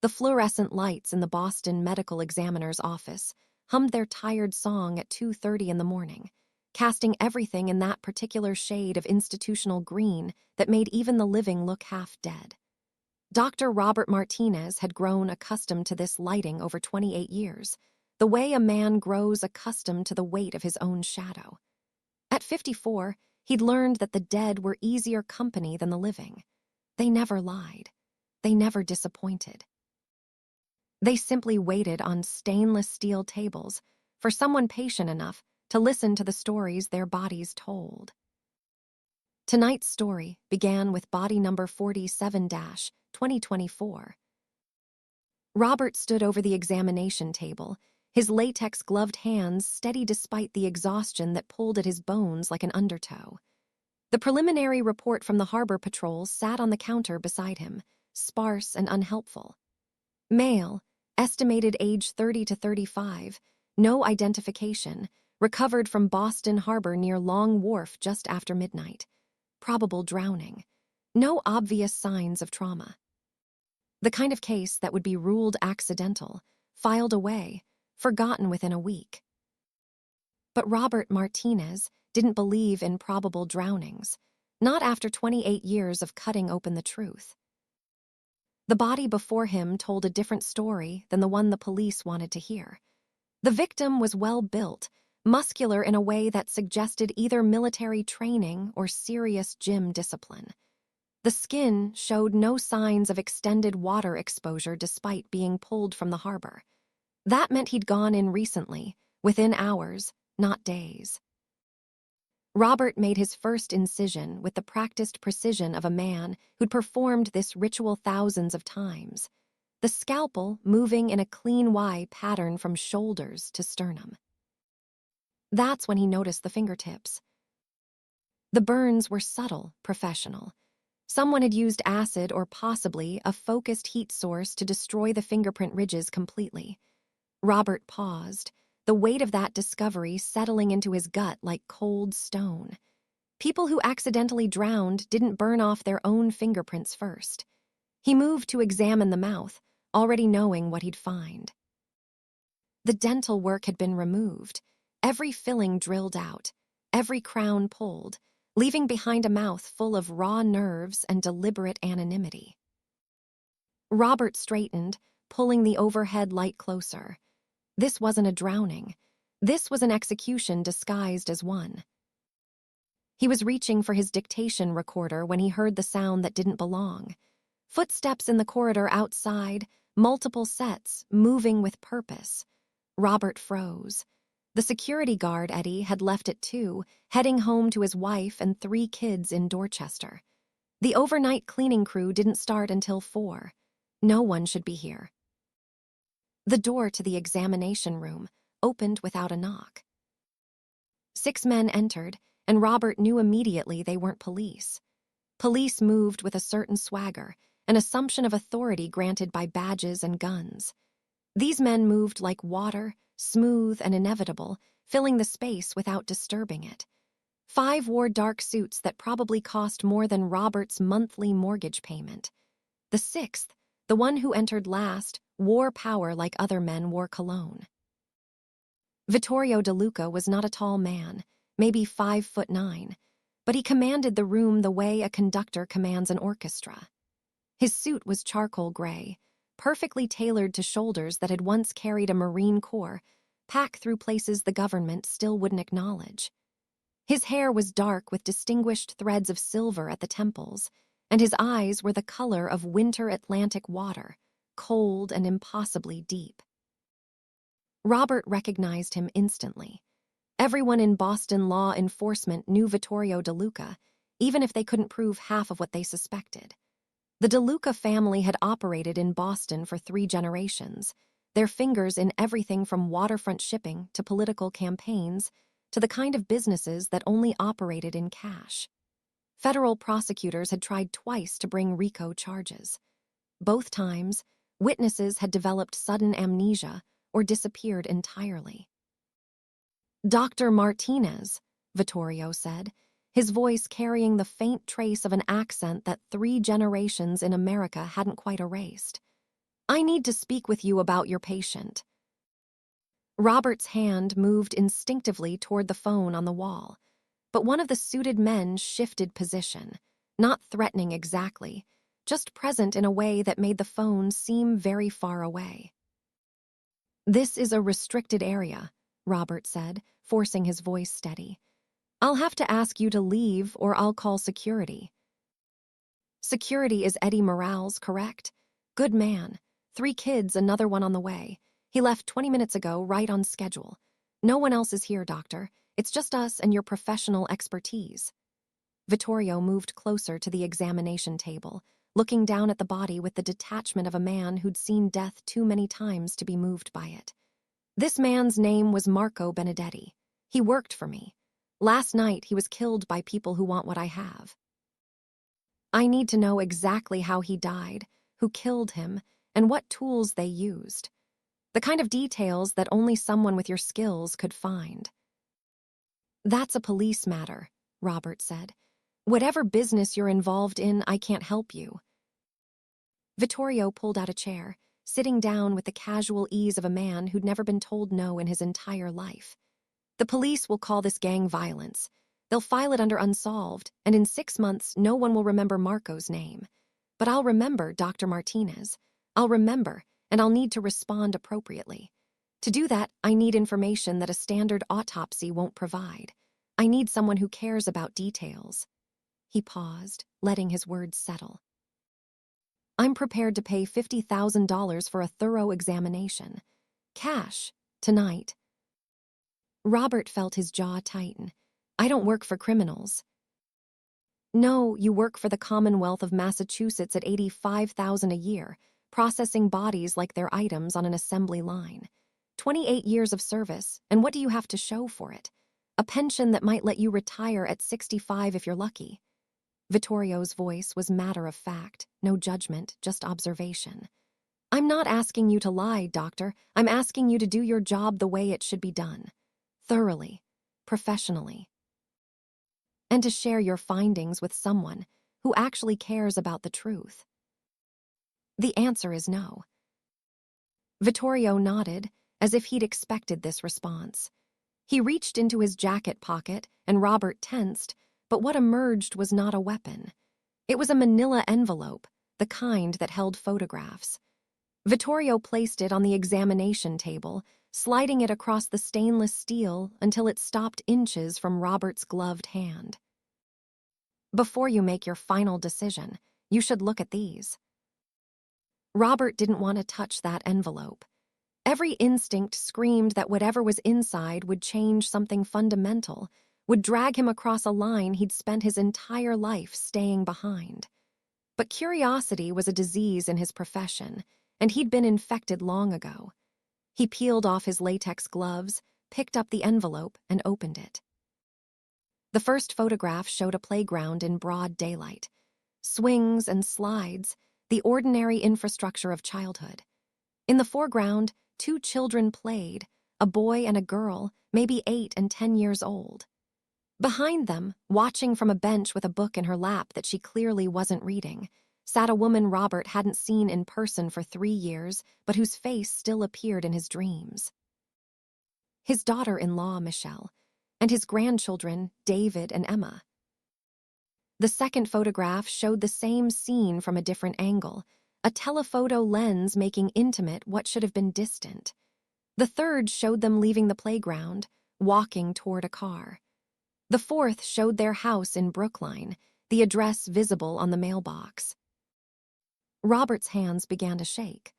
The fluorescent lights in the Boston medical examiner's office hummed their tired song at 2:30 in the morning, casting everything in that particular shade of institutional green that made even the living look half dead. Dr. Robert Martinez had grown accustomed to this lighting over 28 years, the way a man grows accustomed to the weight of his own shadow. At 54, he'd learned that the dead were easier company than the living. They never lied. They never disappointed. They simply waited on stainless steel tables for someone patient enough to listen to the stories their bodies told. Tonight's story began with body number 47-2024. Robert stood over the examination table, his latex-gloved hands steady despite the exhaustion that pulled at his bones like an undertow. The preliminary report from the Harbor Patrol sat on the counter beside him, sparse and unhelpful. Male, estimated age 30 to 35, no identification, recovered from Boston Harbor near Long Wharf just after midnight. Probable drowning. No obvious signs of trauma. The kind of case that would be ruled accidental, filed away, forgotten within a week. But Robert Martinez didn't believe in probable drownings, not after 28 years of cutting open the truth. The body before him told a different story than the one the police wanted to hear. The victim was well-built, muscular in a way that suggested either military training or serious gym discipline. The skin showed no signs of extended water exposure despite being pulled from the harbor. That meant he'd gone in recently, within hours, not days. Robert made his first incision with the practiced precision of a man who'd performed this ritual thousands of times, the scalpel moving in a clean Y pattern from shoulders to sternum. That's when he noticed the fingertips. The burns were subtle, professional. Someone had used acid or possibly a focused heat source to destroy the fingerprint ridges completely. Robert paused, the weight of that discovery settling into his gut like cold stone. People who accidentally drowned didn't burn off their own fingerprints first. He moved to examine the mouth, already knowing what he'd find. The dental work had been removed, every filling drilled out, every crown pulled, leaving behind a mouth full of raw nerves and deliberate anonymity. Robert straightened, pulling the overhead light closer. This wasn't a drowning. This was an execution disguised as one. He was reaching for his dictation recorder when he heard the sound that didn't belong. Footsteps in the corridor outside, multiple sets, moving with purpose. Robert froze. The security guard, Eddie, had left at 2, heading home to his wife and 3 kids in Dorchester. The overnight cleaning crew didn't start until 4. No one should be here. The door to the examination room opened without a knock. 6 men entered, and Robert knew immediately they weren't police. Police moved with a certain swagger, an assumption of authority granted by badges and guns. These men moved like water, smooth and inevitable, filling the space without disturbing it. 5 wore dark suits that probably cost more than Robert's monthly mortgage payment. The 6th, the one who entered last, wore power like other men wore cologne. Vittorio DeLuca was not a tall man, maybe 5'9", but he commanded the room the way a conductor commands an orchestra. His suit was charcoal gray, perfectly tailored to shoulders that had once carried a Marine Corps, packed through places the government still wouldn't acknowledge. His hair was dark with distinguished threads of silver at the temples, and his eyes were the color of winter Atlantic water, cold and impossibly deep. Robert recognized him instantly. Everyone in Boston law enforcement knew Vittorio DeLuca, even if they couldn't prove half of what they suspected. The DeLuca family had operated in Boston for 3 generations, their fingers in everything from waterfront shipping to political campaigns to the kind of businesses that only operated in cash. Federal prosecutors had tried twice to bring RICO charges. Both times, witnesses had developed sudden amnesia or disappeared entirely. "Dr. Martinez," Vittorio said, his voice carrying the faint trace of an accent that 3 generations in America hadn't quite erased. I need to speak with you about your patient. Robert's hand moved instinctively toward the phone on the wall, but one of the suited men shifted position, not threatening exactly, just present in a way that made the phone seem very far away. This is a restricted area, Robert said, forcing his voice steady. I'll have to ask you to leave or I'll call security. Security is Eddie Morales, correct? Good man. 3 kids, another one on the way. He left 20 minutes ago, right on schedule. No one else is here, doctor. It's just us and your professional expertise. Vittorio moved closer to the examination table, looking down at the body with the detachment of a man who'd seen death too many times to be moved by it. This man's name was Marco Benedetti. He worked for me. Last night, he was killed by people who want what I have. I need to know exactly how he died, who killed him, and what tools they used. The kind of details that only someone with your skills could find. That's a police matter, Robert said. Whatever business you're involved in, I can't help you. Vittorio pulled out a chair, sitting down with the casual ease of a man who'd never been told no in his entire life. The police will call this gang violence. They'll file it under unsolved, and in 6 months, no one will remember Marco's name. But I'll remember Dr. Martinez. I'll remember, and I'll need to respond appropriately. To do that, I need information that a standard autopsy won't provide. I need someone who cares about details. He paused, letting his words settle. I'm prepared to pay $50,000 for a thorough examination. Cash, tonight. Robert felt his jaw tighten. I don't work for criminals. No, you work for the Commonwealth of Massachusetts at $85,000 a year, processing bodies like they're items on an assembly line. 28 years of service, and what do you have to show for it? A pension that might let you retire at 65 if you're lucky. Vittorio's voice was matter of fact, no judgment, just observation. I'm not asking you to lie, doctor. I'm asking you to do your job the way it should be done. Thoroughly, professionally. And to share your findings with someone who actually cares about the truth. The answer is no. Vittorio nodded, as if he'd expected this response. He reached into his jacket pocket, and Robert tensed, but what emerged was not a weapon. It was a manila envelope, the kind that held photographs. Vittorio placed it on the examination table, sliding it across the stainless steel until it stopped inches from Robert's gloved hand. Before you make your final decision, you should look at these. Robert didn't want to touch that envelope. Every instinct screamed that whatever was inside would change something fundamental, would drag him across a line he'd spent his entire life staying behind. But curiosity was a disease in his profession, and he'd been infected long ago. He peeled off his latex gloves, picked up the envelope, and opened it. The first photograph showed a playground in broad daylight. Swings and slides, the ordinary infrastructure of childhood. In the foreground, 2 children played, a boy and a girl, maybe 8 and 10 years old. Behind them, watching from a bench with a book in her lap that she clearly wasn't reading, sat a woman Robert hadn't seen in person for 3 years, but whose face still appeared in his dreams. His daughter-in-law, Michelle, and his grandchildren, David and Emma. The second photograph showed the same scene from a different angle, a telephoto lens making intimate what should have been distant. The third showed them leaving the playground, walking toward a car. The fourth showed their house in Brookline, the address visible on the mailbox. Robert's hands began to shake.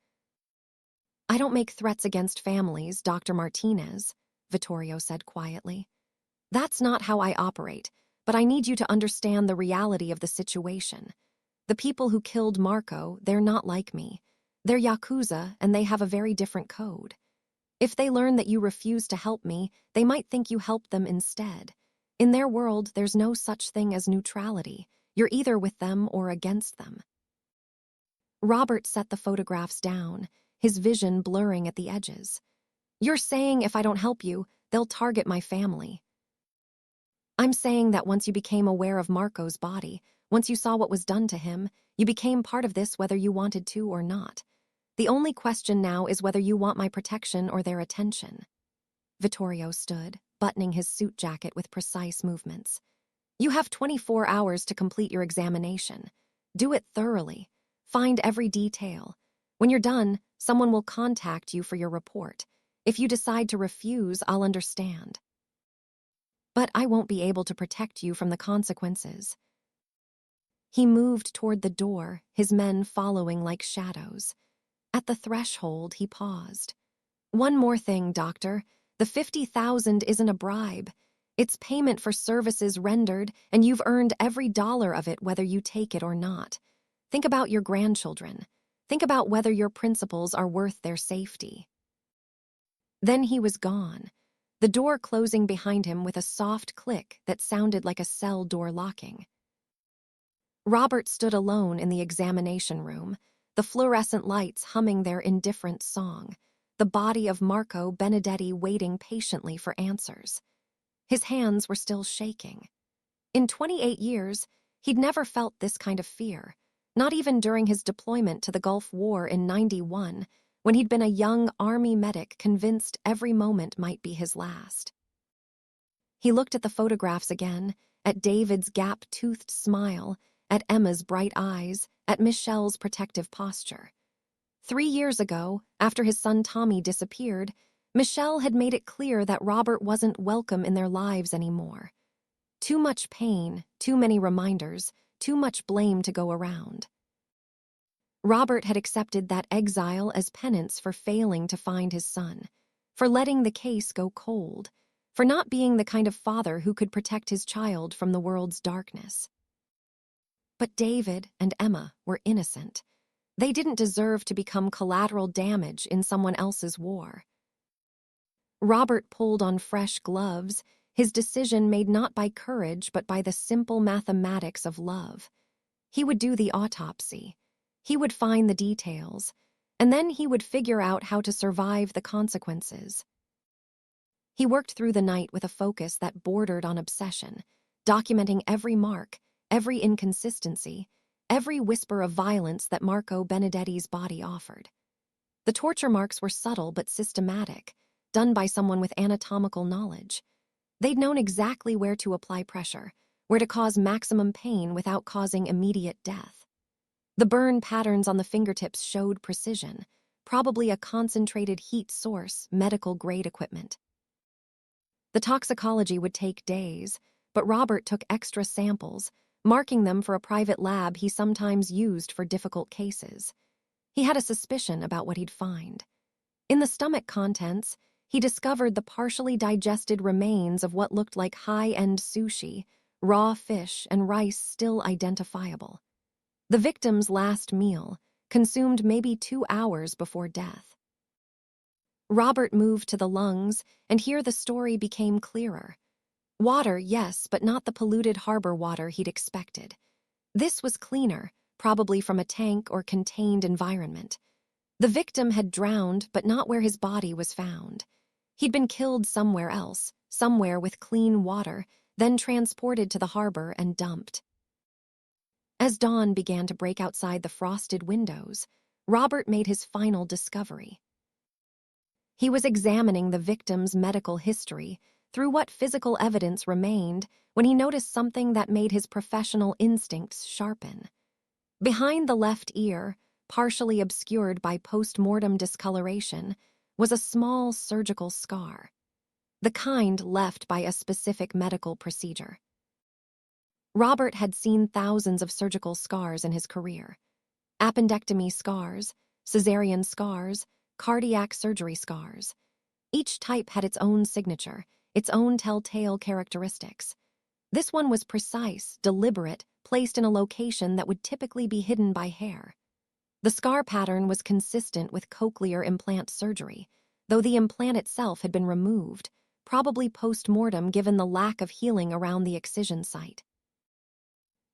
I don't make threats against families, Dr. Martinez, Vittorio said quietly. That's not how I operate, but I need you to understand the reality of the situation. The people who killed Marco, they're not like me. They're Yakuza, and they have a very different code. If they learn that you refuse to help me, they might think you helped them instead. In their world, there's no such thing as neutrality. You're either with them or against them. Robert set the photographs down, his vision blurring at the edges. You're saying if I don't help you, they'll target my family. I'm saying that once you became aware of Marco's body, once you saw what was done to him, you became part of this whether you wanted to or not. The only question now is whether you want my protection or their attention." Vittorio stood, buttoning his suit jacket with precise movements. "You have 24 hours to complete your examination. Do it thoroughly. Find every detail. When you're done, someone will contact you for your report. If you decide to refuse, I'll understand. But I won't be able to protect you from the consequences." He moved toward the door, his men following like shadows. At the threshold, he paused. "One more thing, Doctor. The 50,000 isn't a bribe. It's payment for services rendered, and you've earned every dollar of it whether you take it or not. Think about your grandchildren. Think about whether your principles are worth their safety." Then he was gone, the door closing behind him with a soft click that sounded like a cell door locking. Robert stood alone in the examination room, the fluorescent lights humming their indifferent song, the body of Marco Benedetti waiting patiently for answers. His hands were still shaking. In 28 years, he'd never felt this kind of fear, not even during his deployment to the Gulf War in '91, when he'd been a young Army medic convinced every moment might be his last. He looked at the photographs again, at David's gap-toothed smile, at Emma's bright eyes, at Michelle's protective posture. 3 years ago, after his son Tommy disappeared, Michelle had made it clear that Robert wasn't welcome in their lives anymore. Too much pain, too many reminders, too much blame to go around. Robert had accepted that exile as penance for failing to find his son, for letting the case go cold, for not being the kind of father who could protect his child from the world's darkness. But David and Emma were innocent. They didn't deserve to become collateral damage in someone else's war. Robert pulled on fresh gloves, his decision made not by courage but by the simple mathematics of love. He would do the autopsy. He would find the details, and then he would figure out how to survive the consequences. He worked through the night with a focus that bordered on obsession, documenting every mark, every inconsistency, every whisper of violence that Marco Benedetti's body offered. The torture marks were subtle but systematic, done by someone with anatomical knowledge. They'd known exactly where to apply pressure, where to cause maximum pain without causing immediate death. The burn patterns on the fingertips showed precision, probably a concentrated heat source, medical-grade equipment. The toxicology would take days, but Robert took extra samples, marking them for a private lab he sometimes used for difficult cases. He had a suspicion about what he'd find. In the stomach contents, he discovered the partially digested remains of what looked like high-end sushi, raw fish, and rice still identifiable. The victim's last meal, consumed maybe 2 hours before death. Robert moved to the lungs, and here the story became clearer. Water, yes, but not the polluted harbor water he'd expected. This was cleaner, probably from a tank or contained environment. The victim had drowned, but not where his body was found. He'd been killed somewhere else, somewhere with clean water, then transported to the harbor and dumped. As dawn began to break outside the frosted windows, Robert made his final discovery. He was examining the victim's medical history through what physical evidence remained when he noticed something that made his professional instincts sharpen. Behind the left ear, partially obscured by post-mortem discoloration, was a small surgical scar, the kind left by a specific medical procedure. Robert had seen thousands of surgical scars in his career. Appendectomy scars, cesarean scars, cardiac surgery scars. Each type had its own signature, its own telltale characteristics. This one was precise, deliberate, placed in a location that would typically be hidden by hair. The scar pattern was consistent with cochlear implant surgery, though the implant itself had been removed, probably post-mortem given the lack of healing around the excision site.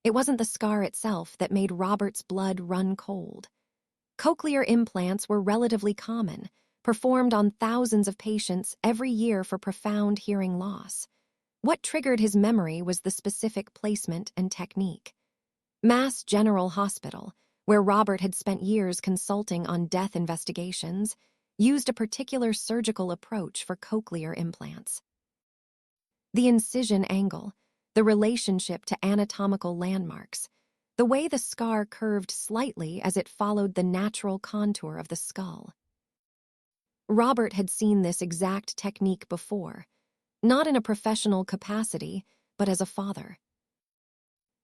It wasn't the scar itself that made Robert's blood run cold. Cochlear implants were relatively common, performed on thousands of patients every year for profound hearing loss. What triggered his memory was the specific placement and technique. Mass General Hospital, where Robert had spent years consulting on death investigations, used a particular surgical approach for cochlear implants. The incision angle, the relationship to anatomical landmarks, the way the scar curved slightly as it followed the natural contour of the skull. Robert had seen this exact technique before, not in a professional capacity, but as a father.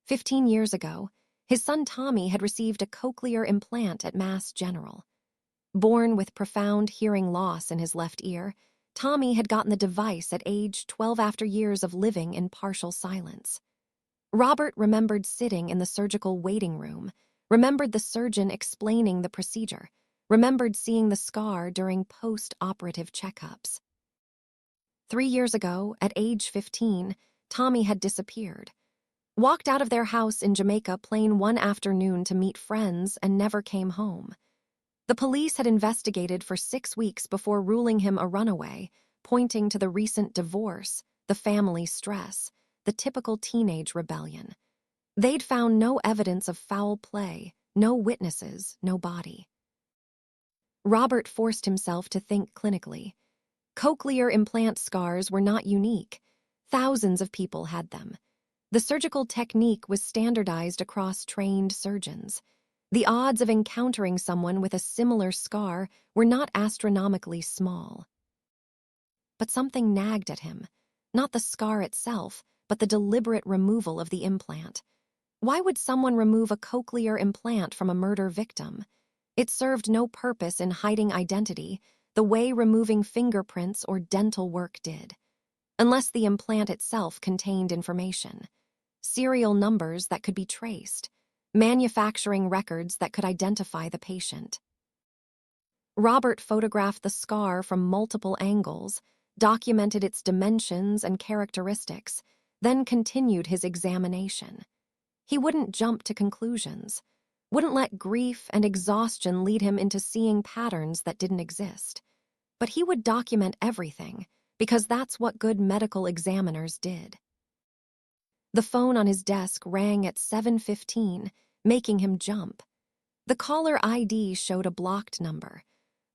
15 years ago, his son Tommy had received a cochlear implant at Mass General. Born with profound hearing loss in his left ear, Tommy had gotten the device at age 12 after years of living in partial silence. Robert remembered sitting in the surgical waiting room, remembered the surgeon explaining the procedure, remembered seeing the scar during post-operative checkups. 3 years ago, at age 15, Tommy had disappeared. Walked out of their house in Jamaica plain one afternoon to meet friends and never came home. The police had investigated for 6 weeks before ruling him a runaway, pointing to the recent divorce, the family stress, the typical teenage rebellion. They'd found no evidence of foul play, no witnesses, no body. Robert forced himself to think clinically. Cochlear implant scars were not unique. Thousands of people had them. The surgical technique was standardized across trained surgeons. The odds of encountering someone with a similar scar were not astronomically small. But something nagged at him, not the scar itself, but the deliberate removal of the implant. Why would someone remove a cochlear implant from a murder victim? It served no purpose in hiding identity, the way removing fingerprints or dental work did. Unless the implant itself contained information. Serial numbers that could be traced. Manufacturing records that could identify the patient. Robert photographed the scar from multiple angles, documented its dimensions and characteristics, then continued his examination. He wouldn't jump to conclusions, wouldn't let grief and exhaustion lead him into seeing patterns that didn't exist. But he would document everything, because that's what good medical examiners did. The phone on his desk rang at 7:15, making him jump. The caller ID showed a blocked number.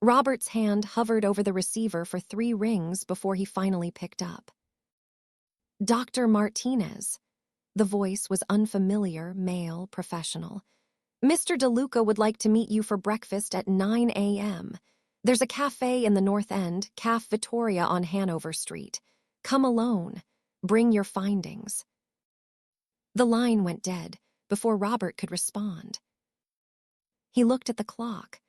Robert's hand hovered over the receiver for 3 rings before he finally picked up. Dr. Martinez. The voice was unfamiliar, male, professional. Mr. DeLuca would like to meet you for breakfast at 9 a.m. There's a cafe in the North End, Caf Vittoria on Hanover Street. Come alone. Bring your findings. The line went dead before Robert could respond. He looked at the clock.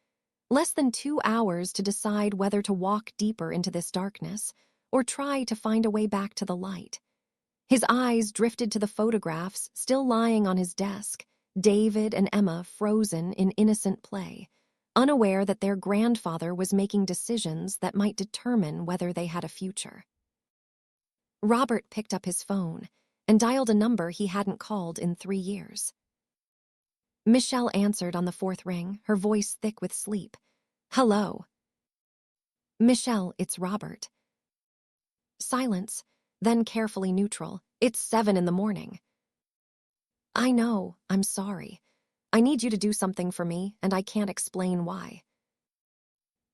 Less than 2 hours to decide whether to walk deeper into this darkness or try to find a way back to the light. His eyes drifted to the photographs still lying on his desk, David and Emma frozen in innocent play, unaware that their grandfather was making decisions that might determine whether they had a future. Robert picked up his phone and dialed a number he hadn't called in 3 years. Michelle answered on the 4th ring, her voice thick with sleep. Hello. Michelle, it's Robert. Silence, then carefully neutral. It's 7 in the morning. I know, I'm sorry. I need you to do something for me, and I can't explain why.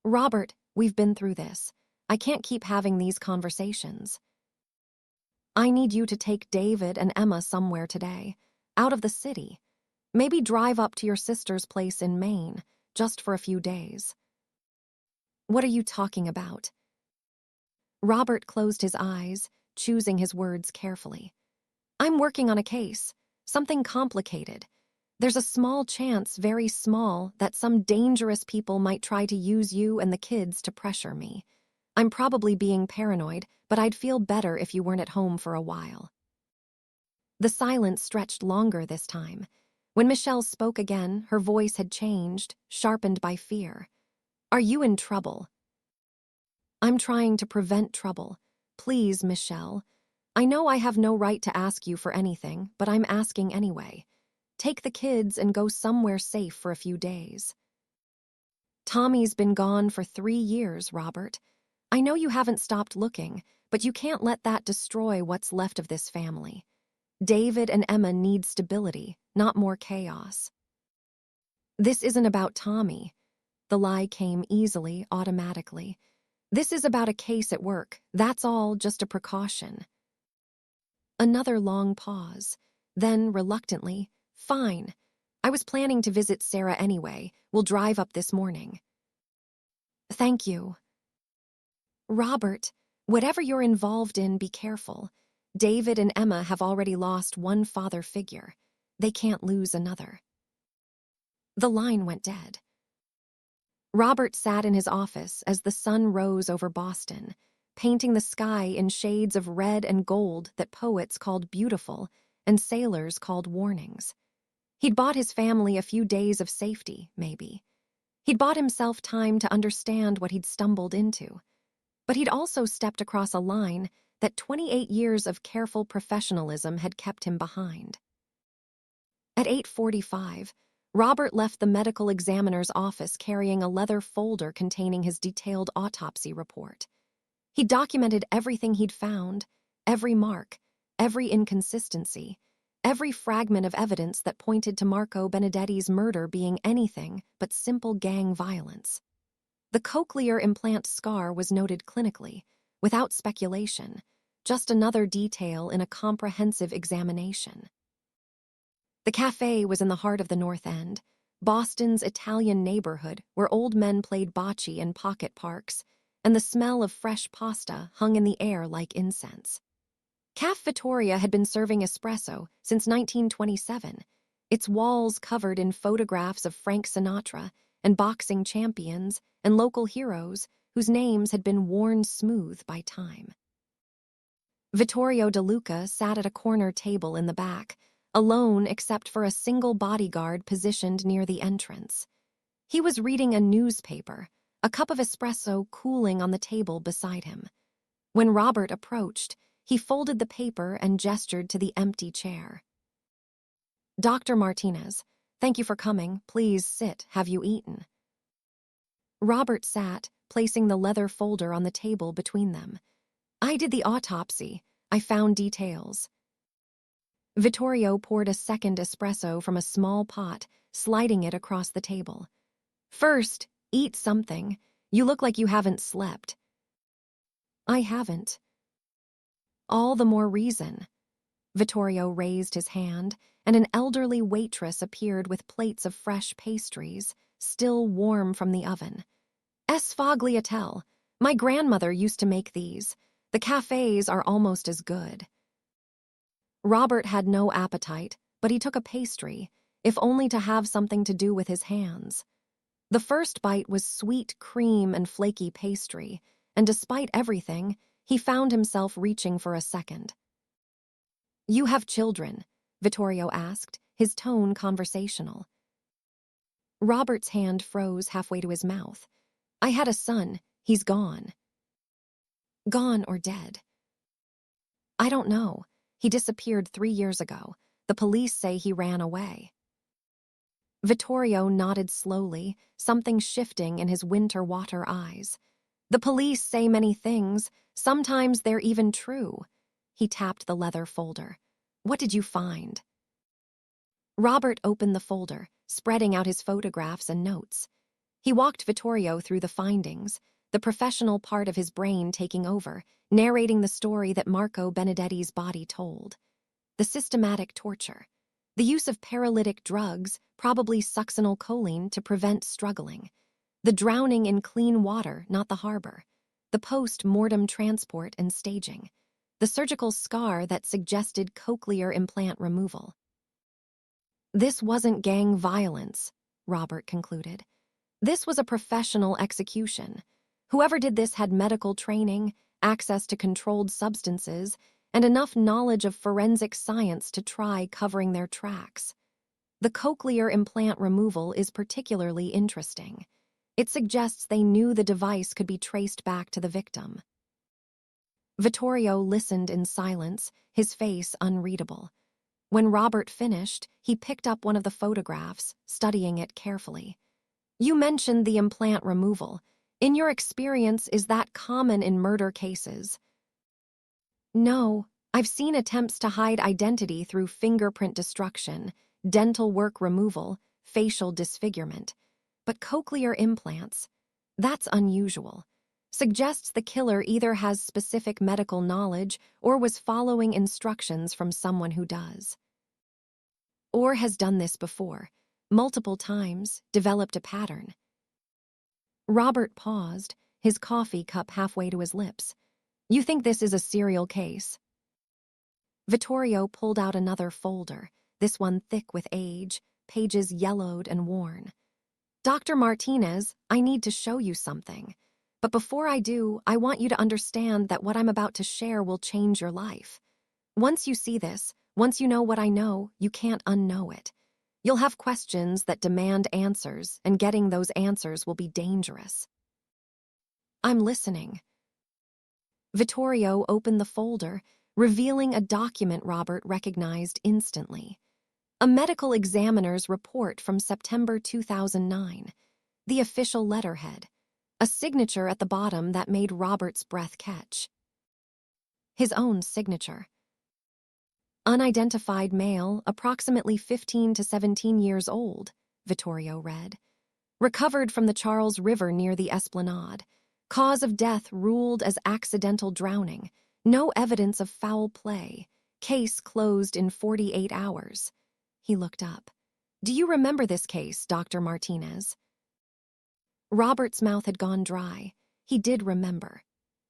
Robert, we've been through this. I can't keep having these conversations. I need you to take David and Emma somewhere today, out of the city. Maybe drive up to your sister's place in Maine, just for a few days. What are you talking about? Robert closed his eyes, choosing his words carefully. I'm working on a case, something complicated. There's a small chance, very small, that some dangerous people might try to use you and the kids to pressure me. I'm probably being paranoid, but I'd feel better if you weren't at home for a while. The silence stretched longer this time. When Michelle spoke again, her voice had changed, sharpened by fear. Are you in trouble? I'm trying to prevent trouble. Please, Michelle. I know I have no right to ask you for anything, but I'm asking anyway. Take the kids and go somewhere safe for a few days. Tommy's been gone for 3 years, Robert. I know you haven't stopped looking, but you can't let that destroy what's left of this family. David and Emma need stability, not more chaos. This isn't about Tommy. The lie came easily, automatically. This is about a case at work. That's all, just a precaution. Another long pause. Then, reluctantly, fine. I was planning to visit Sarah anyway. We'll drive up this morning. Thank you. Robert, whatever you're involved in, be careful. David and Emma have already lost one father figure. They can't lose another. The line went dead. Robert sat in his office as the sun rose over Boston, painting the sky in shades of red and gold that poets called beautiful and sailors called warnings. He'd bought his family a few days of safety, maybe. He'd bought himself time to understand what he'd stumbled into. But he'd also stepped across a line that 28 years of careful professionalism had kept him behind. At 8:45, Robert left the medical examiner's office carrying a leather folder containing his detailed autopsy report. He documented everything he'd found, every mark, every inconsistency, every fragment of evidence that pointed to Marco Benedetti's murder being anything but simple gang violence. The cochlear implant scar was noted clinically, without speculation, just another detail in a comprehensive examination. The cafe was in the heart of the North End, Boston's Italian neighborhood where old men played bocce in pocket parks, and the smell of fresh pasta hung in the air like incense. Cafe Vittoria had been serving espresso since 1927, its walls covered in photographs of Frank Sinatra and boxing champions and local heroes whose names had been worn smooth by time. Vittorio DeLuca sat at a corner table in the back, alone except for a single bodyguard positioned near the entrance. He was reading a newspaper, a cup of espresso cooling on the table beside him. When Robert approached, he folded the paper and gestured to the empty chair. "Dr. Martinez, thank you for coming. Please sit. Have you eaten?" Robert sat, placing the leather folder on the table between them. "I did the autopsy. I found details." Vittorio poured a second espresso from a small pot, sliding it across the table. "First, eat something. You look like you haven't slept." "I haven't." "All the more reason." Vittorio raised his hand, and an elderly waitress appeared with plates of fresh pastries, still warm from the oven. "Sfogliatelle. My grandmother used to make these. The cafes are almost as good." Robert had no appetite, but he took a pastry, if only to have something to do with his hands. The first bite was sweet cream and flaky pastry, and despite everything, he found himself reaching for a second. "You have children?" Vittorio asked, his tone conversational. Robert's hand froze halfway to his mouth. "I had a son. He's gone." "Gone or dead?" "I don't know. He disappeared 3 years ago. The police say he ran away." Vittorio nodded slowly, something shifting in his winter water eyes. "The police say many things. Sometimes they're even true." He tapped the leather folder. "What did you find?" Robert opened the folder, spreading out his photographs and notes. He walked Vittorio through the findings, the professional part of his brain taking over, narrating the story that Marco Benedetti's body told. The systematic torture. The use of paralytic drugs, probably succinylcholine, to prevent struggling. The drowning in clean water, not the harbor. The post-mortem transport and staging. The surgical scar that suggested cochlear implant removal. "This wasn't gang violence," Robert concluded. "This was a professional execution. Whoever did this had medical training, access to controlled substances, and enough knowledge of forensic science to try covering their tracks. The cochlear implant removal is particularly interesting. It suggests they knew the device could be traced back to the victim." Vittorio listened in silence, his face unreadable. When Robert finished, he picked up one of the photographs, studying it carefully. "You mentioned the implant removal. In your experience, is that common in murder cases?" "No, I've seen attempts to hide identity through fingerprint destruction, dental work removal, facial disfigurement. But cochlear implants, that's unusual. Suggests the killer either has specific medical knowledge or was following instructions from someone who does. Or has done this before, multiple times, developed a pattern. Robert paused, his coffee cup halfway to his lips. You think this is a serial case? Vittorio pulled out another folder, this one thick with age, pages yellowed and worn. Dr. Martinez, I need to show you something. But before I do, I want you to understand that what I'm about to share will change your life. Once you see this, once you know what I know, you can't unknow it. You'll have questions that demand answers, and getting those answers will be dangerous. I'm listening. Vittorio opened the folder, revealing a document Robert recognized instantly. A medical examiner's report from September 2009. The official letterhead. A signature at the bottom that made Robert's breath catch. His own signature. Unidentified male, approximately 15 to 17 years old, Vittorio read. Recovered from the Charles River near the Esplanade. Cause of death ruled as accidental drowning. No evidence of foul play. Case closed in 48 hours. He looked up. Do you remember this case, Dr. Martinez? Robert's mouth had gone dry. He did remember.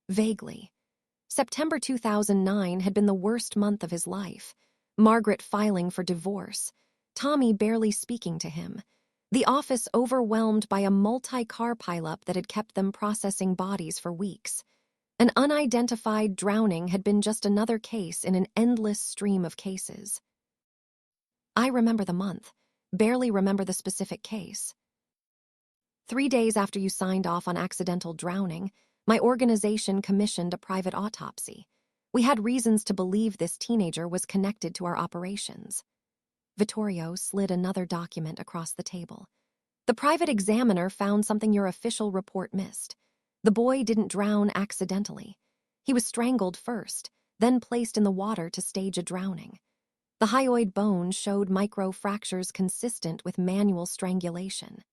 Vaguely. September 2009 had been the worst month of his life. Margaret filing for divorce. Tommy barely speaking to him. The office overwhelmed by a multi-car pileup that had kept them processing bodies for weeks. An unidentified drowning had been just another case in an endless stream of cases. I remember the month, barely remember the specific case. 3 days after you signed off on accidental drowning, my organization commissioned a private autopsy. We had reasons to believe this teenager was connected to our operations. Vittorio slid another document across the table. The private examiner found something your official report missed. The boy didn't drown accidentally. He was strangled first, then placed in the water to stage a drowning. The hyoid bone showed micro-fractures consistent with manual strangulation.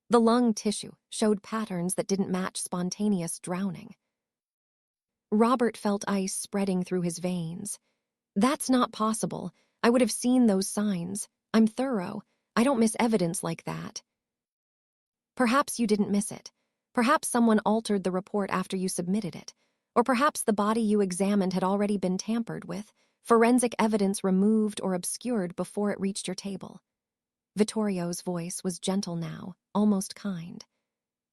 The lung tissue showed patterns that didn't match spontaneous drowning. Robert felt ice spreading through his veins. That's not possible. I would have seen those signs. I'm thorough. I don't miss evidence like that. Perhaps you didn't miss it. Perhaps someone altered the report after you submitted it. Or perhaps the body you examined had already been tampered with, forensic evidence removed or obscured before it reached your table. Vittorio's voice was gentle now, almost kind.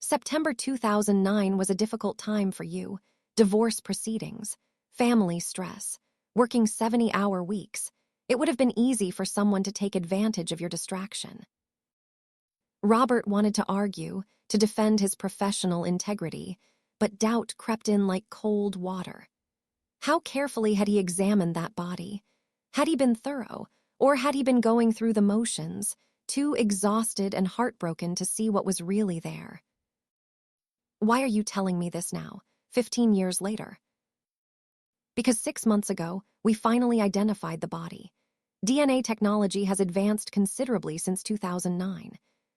September 2009 was a difficult time for you. Divorce proceedings, family stress, working 70-hour weeks. It would have been easy for someone to take advantage of your distraction. Robert wanted to argue, to defend his professional integrity, but doubt crept in like cold water. How carefully had he examined that body? Had he been thorough, or had he been going through the motions, too exhausted and heartbroken to see what was really there? Why are you telling me this now, 15 years later? Because 6 months ago, we finally identified the body. DNA technology has advanced considerably since 2009.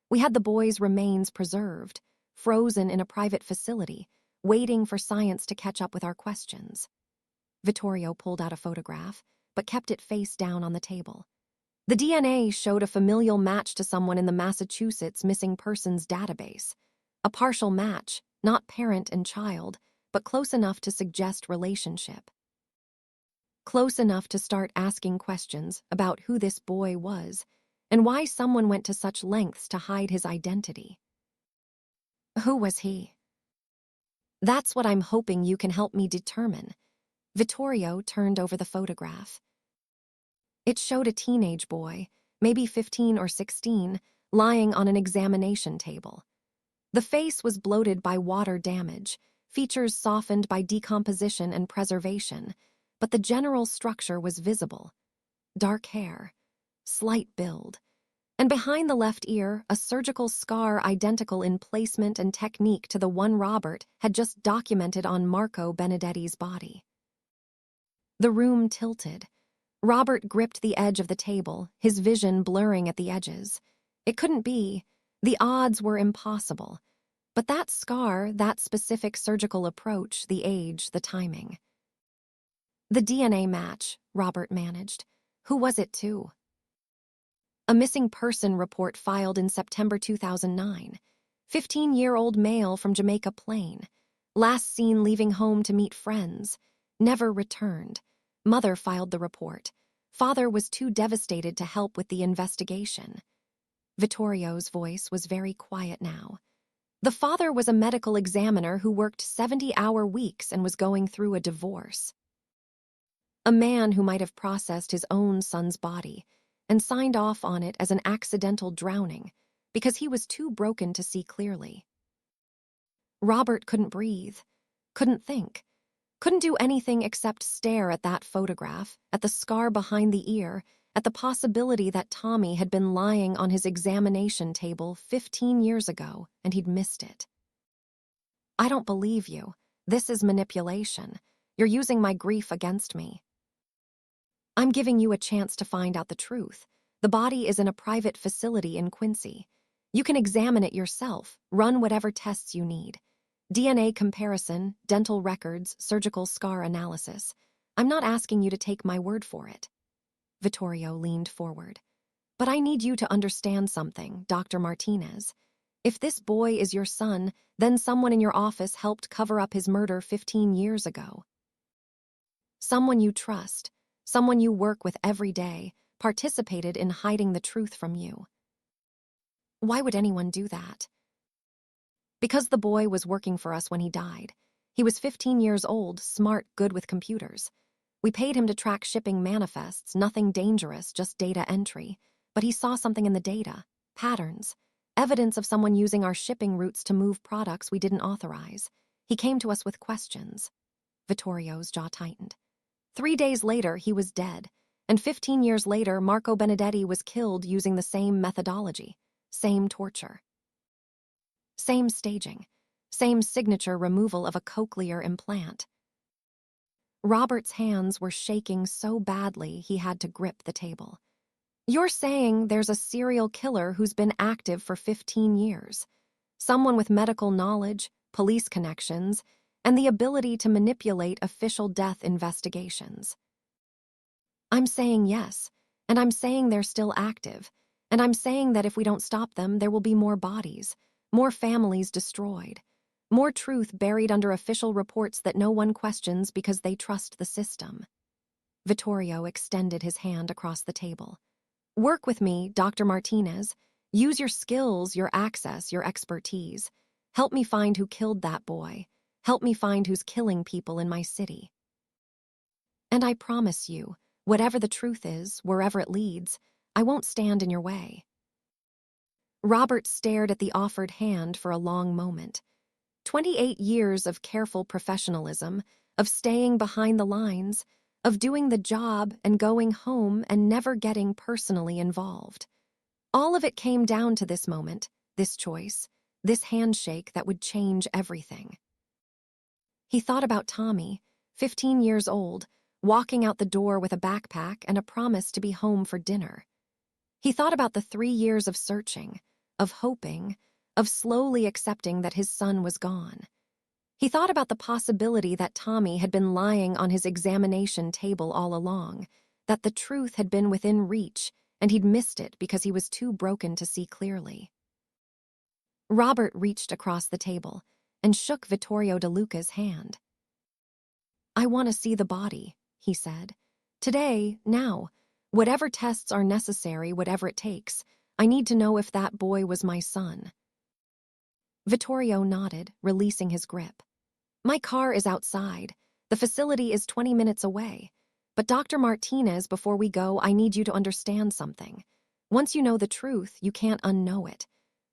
We had the boy's remains preserved, frozen in a private facility, waiting for science to catch up with our questions. Vittorio pulled out a photograph, but kept it face down on the table. The DNA showed a familial match to someone in the Massachusetts missing persons database. A partial match, not parent and child, but close enough to suggest relationship. Close enough to start asking questions about who this boy was and why someone went to such lengths to hide his identity. Who was he? That's what I'm hoping you can help me determine. Vittorio turned over the photograph. It showed a teenage boy, maybe 15 or 16, lying on an examination table. The face was bloated by water damage, features softened by decomposition and preservation, but the general structure was visible. Dark hair, slight build, and behind the left ear, a surgical scar identical in placement and technique to the one Robert had just documented on Marco Benedetti's body. The room tilted. Robert gripped the edge of the table, his vision blurring at the edges. It couldn't be. The odds were impossible. But that scar, that specific surgical approach, the age, the timing. The DNA match, Robert managed. Who was it to? A missing person report filed in September 2009. 15-year-old male from Jamaica Plain. Last seen leaving home to meet friends. Never returned. Mother filed the report. Father was too devastated to help with the investigation. Vittorio's voice was very quiet now. The father was a medical examiner who worked 70-hour weeks and was going through a divorce. A man who might have processed his own son's body and signed off on it as an accidental drowning because he was too broken to see clearly. Robert couldn't breathe, couldn't think, couldn't do anything except stare at that photograph, at the scar behind the ear, at the possibility that Tommy had been lying on his examination table 15 years ago and he'd missed it. I don't believe you. This is manipulation. You're using my grief against me. I'm giving you a chance to find out the truth. The body is in a private facility in Quincy. You can examine it yourself, run whatever tests you need. DNA comparison, dental records, surgical scar analysis. I'm not asking you to take my word for it. Vittorio leaned forward. But I need you to understand something, Dr. Martinez. If this boy is your son, then someone in your office helped cover up his murder 15 years ago. Someone you trust, someone you work with every day, participated in hiding the truth from you. Why would anyone do that? Because the boy was working for us when he died. He was 15 years old, smart, good with computers. We paid him to track shipping manifests, nothing dangerous, just data entry. But he saw something in the data, patterns, evidence of someone using our shipping routes to move products we didn't authorize. He came to us with questions. Vittorio's jaw tightened. 3 days later, he was dead. And 15 years later, Marco Benedetti was killed using the same methodology, same torture. Same staging, same signature removal of a cochlear implant. Robert's hands were shaking so badly he had to grip the table. You're saying there's a serial killer who's been active for 15 years. Someone with medical knowledge, police connections, and the ability to manipulate official death investigations. I'm saying yes, and I'm saying they're still active, and I'm saying that if we don't stop them, there will be more bodies, more families destroyed, more truth buried under official reports that no one questions because they trust the system. Vittorio extended his hand across the table. Work with me, Dr. Martinez. Use your skills, your access, your expertise. Help me find who killed that boy. Help me find who's killing people in my city. And I promise you, whatever the truth is, wherever it leads, I won't stand in your way. Robert stared at the offered hand for a long moment. 28 years of careful professionalism, of staying behind the lines, of doing the job and going home and never getting personally involved. All of it came down to this moment, this choice, this handshake that would change everything. He thought about Tommy, 15 years old, walking out the door with a backpack and a promise to be home for dinner. He thought about the 3 years of searching, of hoping, of slowly accepting that his son was gone. He thought about the possibility that Tommy had been lying on his examination table all along, that the truth had been within reach and he'd missed it because he was too broken to see clearly. Robert reached across the table and shook Vittorio DeLuca's hand. I want to see the body, he said. Today, now, whatever tests are necessary, whatever it takes, I need to know if that boy was my son. Vittorio nodded, releasing his grip. My car is outside. The facility is 20 minutes away. But Dr. Martinez, before we go, I need you to understand something. Once you know the truth, you can't unknow it.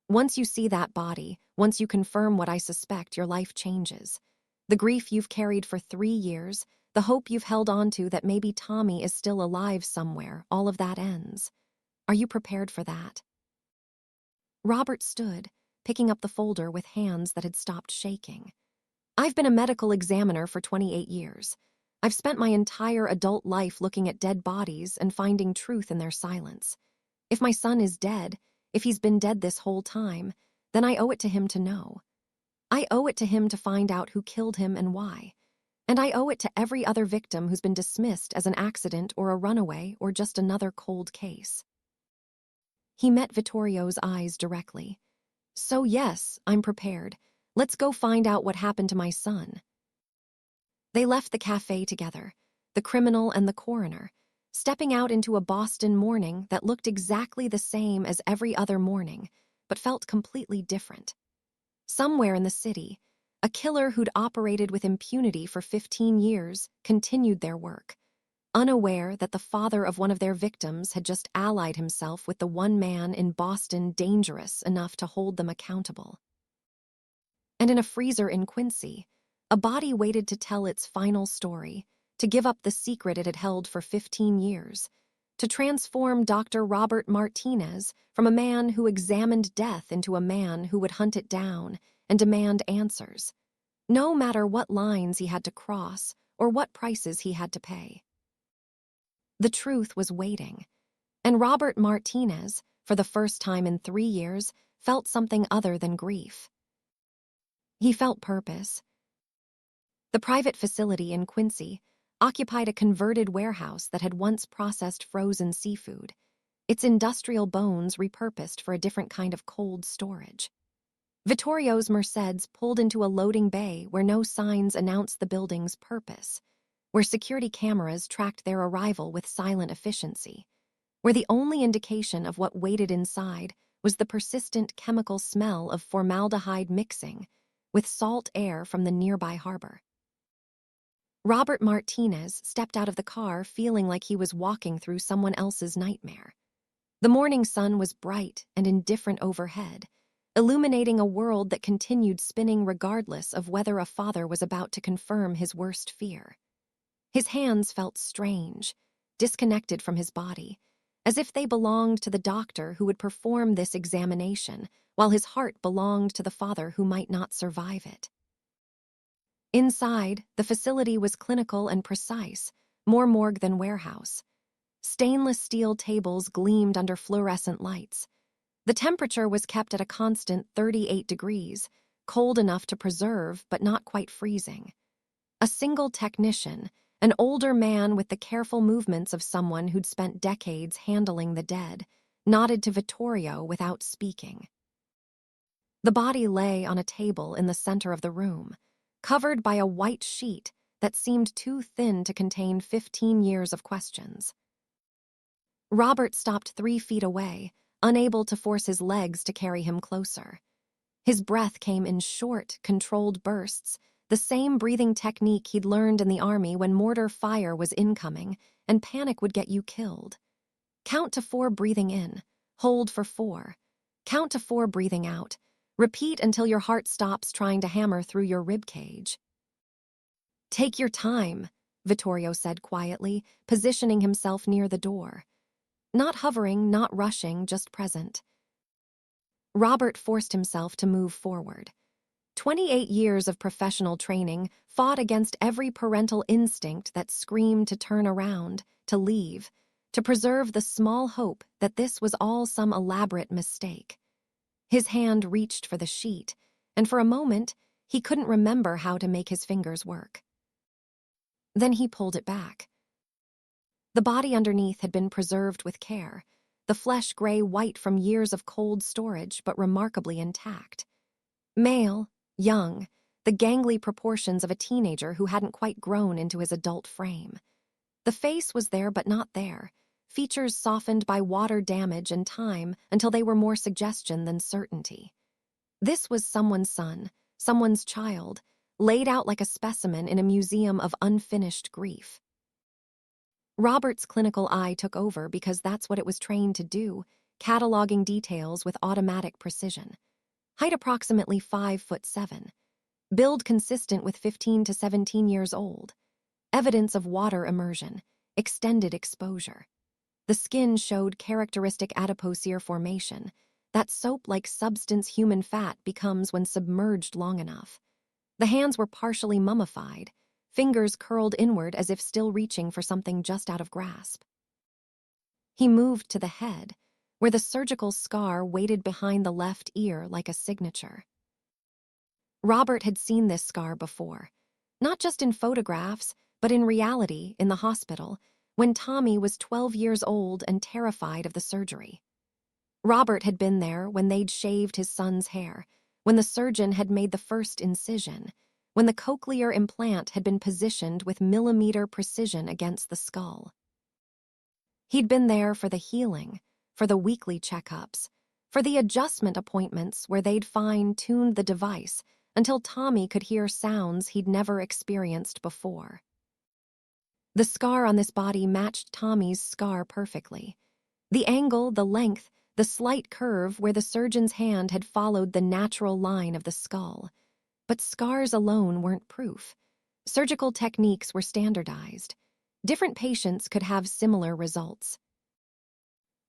Once you see that body, once you confirm what I suspect, your life changes. The grief you've carried for 3 years, the hope you've held on to that maybe Tommy is still alive somewhere, all of that ends. Are you prepared for that? Robert stood, picking up the folder with hands that had stopped shaking. I've been a medical examiner for 28 years. I've spent my entire adult life looking at dead bodies and finding truth in their silence. If my son is dead, if he's been dead this whole time, then I owe it to him to know. I owe it to him to find out who killed him and why. And I owe it to every other victim who's been dismissed as an accident or a runaway or just another cold case. He met Vittorio's eyes directly. So yes, I'm prepared. Let's go find out what happened to my son. They left the cafe together, the criminal and the coroner, stepping out into a Boston morning that looked exactly the same as every other morning, but felt completely different. Somewhere in the city, a killer who'd operated with impunity for 15 years continued their work, unaware that the father of one of their victims had just allied himself with the one man in Boston dangerous enough to hold them accountable. And in a freezer in Quincy, a body waited to tell its final story, to give up the secret it had held for 15 years, to transform Dr. Robert Martinez from a man who examined death into a man who would hunt it down and demand answers, no matter what lines he had to cross or what prices he had to pay. The truth was waiting, and Robert Martinez, for the first time in 3 years, felt something other than grief. He felt purpose. The private facility in Quincy occupied a converted warehouse that had once processed frozen seafood, its industrial bones repurposed for a different kind of cold storage. Vittorio's Mercedes pulled into a loading bay where no signs announced the building's purpose, where security cameras tracked their arrival with silent efficiency, where the only indication of what waited inside was the persistent chemical smell of formaldehyde mixing with salt air from the nearby harbor. Robert Martinez stepped out of the car feeling like he was walking through someone else's nightmare. The morning sun was bright and indifferent overhead, illuminating a world that continued spinning regardless of whether a father was about to confirm his worst fear. His hands felt strange, disconnected from his body, as if they belonged to the doctor who would perform this examination, while his heart belonged to the father who might not survive it. Inside, the facility was clinical and precise, more morgue than warehouse. Stainless steel tables gleamed under fluorescent lights. The temperature was kept at a constant 38 degrees, cold enough to preserve but not quite freezing. A single technician, an older man with the careful movements of someone who'd spent decades handling the dead, nodded to Vittorio without speaking. The body lay on a table in the center of the room, covered by a white sheet that seemed too thin to contain 15 years of questions. Robert stopped 3 feet away, unable to force his legs to carry him closer. His breath came in short, controlled bursts, the same breathing technique he'd learned in the army when mortar fire was incoming and panic would get you killed. Count to 4 breathing in, hold for 4. Count to 4 breathing out. Repeat until your heart stops trying to hammer through your ribcage. Take your time, Vittorio said quietly, positioning himself near the door. Not hovering, not rushing, just present. Robert forced himself to move forward. 28 years of professional training fought against every parental instinct that screamed to turn around, to leave, to preserve the small hope that this was all some elaborate mistake. His hand reached for the sheet, and for a moment, he couldn't remember how to make his fingers work. Then he pulled it back. The body underneath had been preserved with care, the flesh gray-white from years of cold storage but remarkably intact. Male, young, the gangly proportions of a teenager who hadn't quite grown into his adult frame. The face was there but not there, features softened by water damage and time until they were more suggestion than certainty. This was someone's son, someone's child, laid out like a specimen in a museum of unfinished grief. Robert's clinical eye took over because that's what it was trained to do, cataloging details with automatic precision. Height approximately 5'7". Build consistent with 15 to 17 years old. Evidence of water immersion, extended exposure. The skin showed characteristic adipocere formation, that soap-like substance human fat becomes when submerged long enough. The hands were partially mummified, fingers curled inward as if still reaching for something just out of grasp. He moved to the head, where the surgical scar waited behind the left ear like a signature. Robert had seen this scar before, not just in photographs, but in reality in the hospital, when Tommy was 12 years old and terrified of the surgery. Robert had been there when they'd shaved his son's hair, when the surgeon had made the first incision, when the cochlear implant had been positioned with millimeter precision against the skull. He'd been there for the healing, for the weekly checkups, for the adjustment appointments where they'd fine-tuned the device until Tommy could hear sounds he'd never experienced before. The scar on this body matched Tommy's scar perfectly. The angle, the length, the slight curve where the surgeon's hand had followed the natural line of the skull. But scars alone weren't proof. Surgical techniques were standardized. Different patients could have similar results.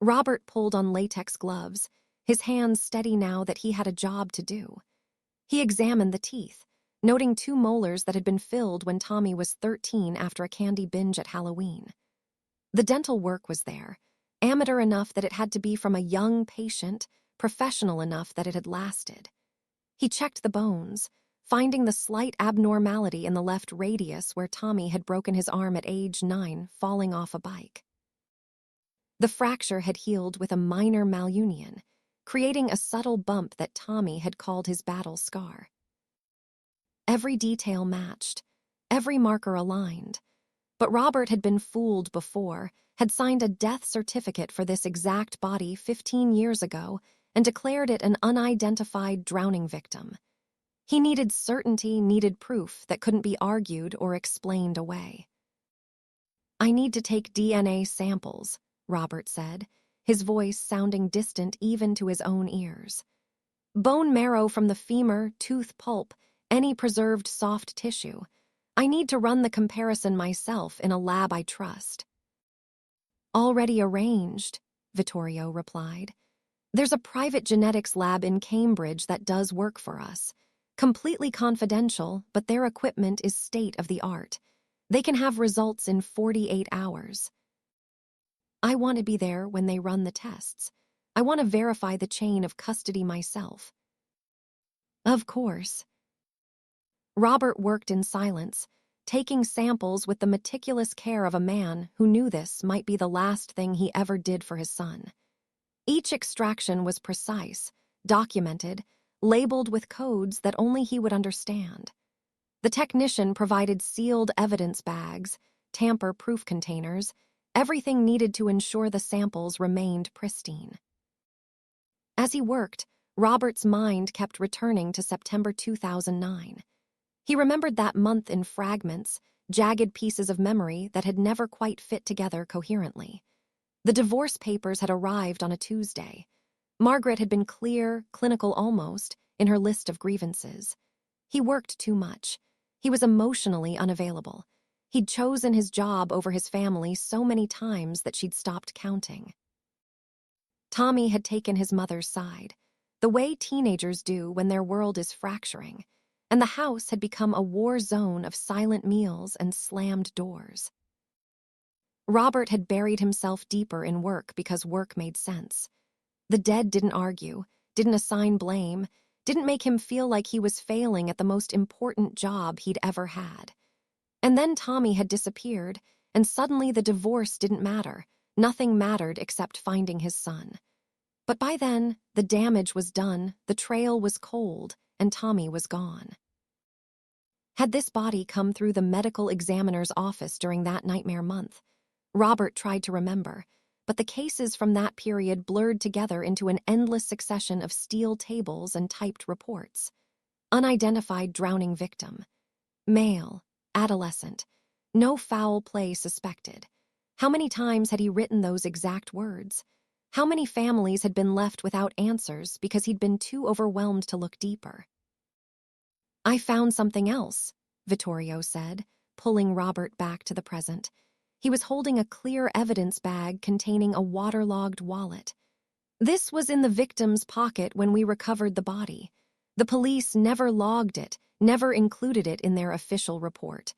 Robert pulled on latex gloves, his hands steady now that he had a job to do. He examined the teeth, noting 2 molars that had been filled when Tommy was 13 after a candy binge at Halloween. The dental work was there, amateur enough that it had to be from a young patient, professional enough that it had lasted. He checked the bones, finding the slight abnormality in the left radius where Tommy had broken his arm at age 9 falling off a bike. The fracture had healed with a minor malunion, creating a subtle bump that Tommy had called his battle scar. Every detail matched, every marker aligned. But Robert had been fooled before, had signed a death certificate for this exact body 15 years ago and declared it an unidentified drowning victim. He needed certainty, needed proof that couldn't be argued or explained away. "I need to take DNA samples," Robert said, his voice sounding distant even to his own ears. "Bone marrow from the femur, tooth pulp, any preserved soft tissue. I need to run the comparison myself in a lab I trust." "Already arranged," Vittorio replied. "There's a private genetics lab in Cambridge that does work for us. Completely confidential, but their equipment is state-of-the-art. They can have results in 48 hours. I want to be there when they run the tests. I want to verify the chain of custody myself." "Of course." Robert worked in silence, taking samples with the meticulous care of a man who knew this might be the last thing he ever did for his son. Each extraction was precise, documented, labeled with codes that only he would understand. The technician provided sealed evidence bags, tamper-proof containers, everything needed to ensure the samples remained pristine. As he worked, Robert's mind kept returning to September 2009. He remembered that month in fragments, jagged pieces of memory that had never quite fit together coherently. The divorce papers had arrived on a Tuesday. Margaret had been clear, clinical almost, in her list of grievances. He worked too much. He was emotionally unavailable. He'd chosen his job over his family so many times that she'd stopped counting. Tommy had taken his mother's side, the way teenagers do when their world is fracturing, and the house had become a war zone of silent meals and slammed doors. Robert had buried himself deeper in work because work made sense. The dead didn't argue, didn't assign blame, didn't make him feel like he was failing at the most important job he'd ever had. And then Tommy had disappeared, and suddenly the divorce didn't matter. Nothing mattered except finding his son. But by then, the damage was done, the trail was cold, and Tommy was gone. Had this body come through the medical examiner's office during that nightmare month? Robert tried to remember, but the cases from that period blurred together into an endless succession of steel tables and typed reports. Unidentified drowning victim. Male. Adolescent. No foul play suspected. How many times had he written those exact words? How many families had been left without answers because he'd been too overwhelmed to look deeper? "I found something else," Vittorio said, pulling Robert back to the present. He was holding a clear evidence bag containing a waterlogged wallet. "This was in the victim's pocket when we recovered the body. The police never logged it, never included it in their official report.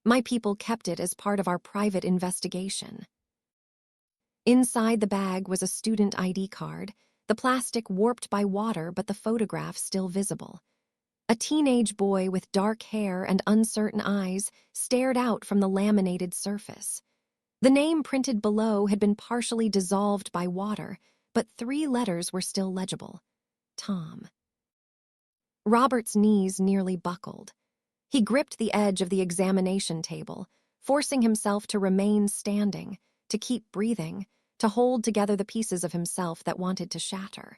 My people kept it as part of our private investigation. Inside the bag was a student ID card, the plastic warped by water but the photograph still visible. A teenage boy with dark hair and uncertain eyes stared out from the laminated surface. The name printed below had been partially dissolved by water, but 3 letters were still legible. Tom. Robert's knees nearly buckled. He gripped the edge of the examination table, forcing himself to remain standing, to keep breathing, to hold together the pieces of himself that wanted to shatter.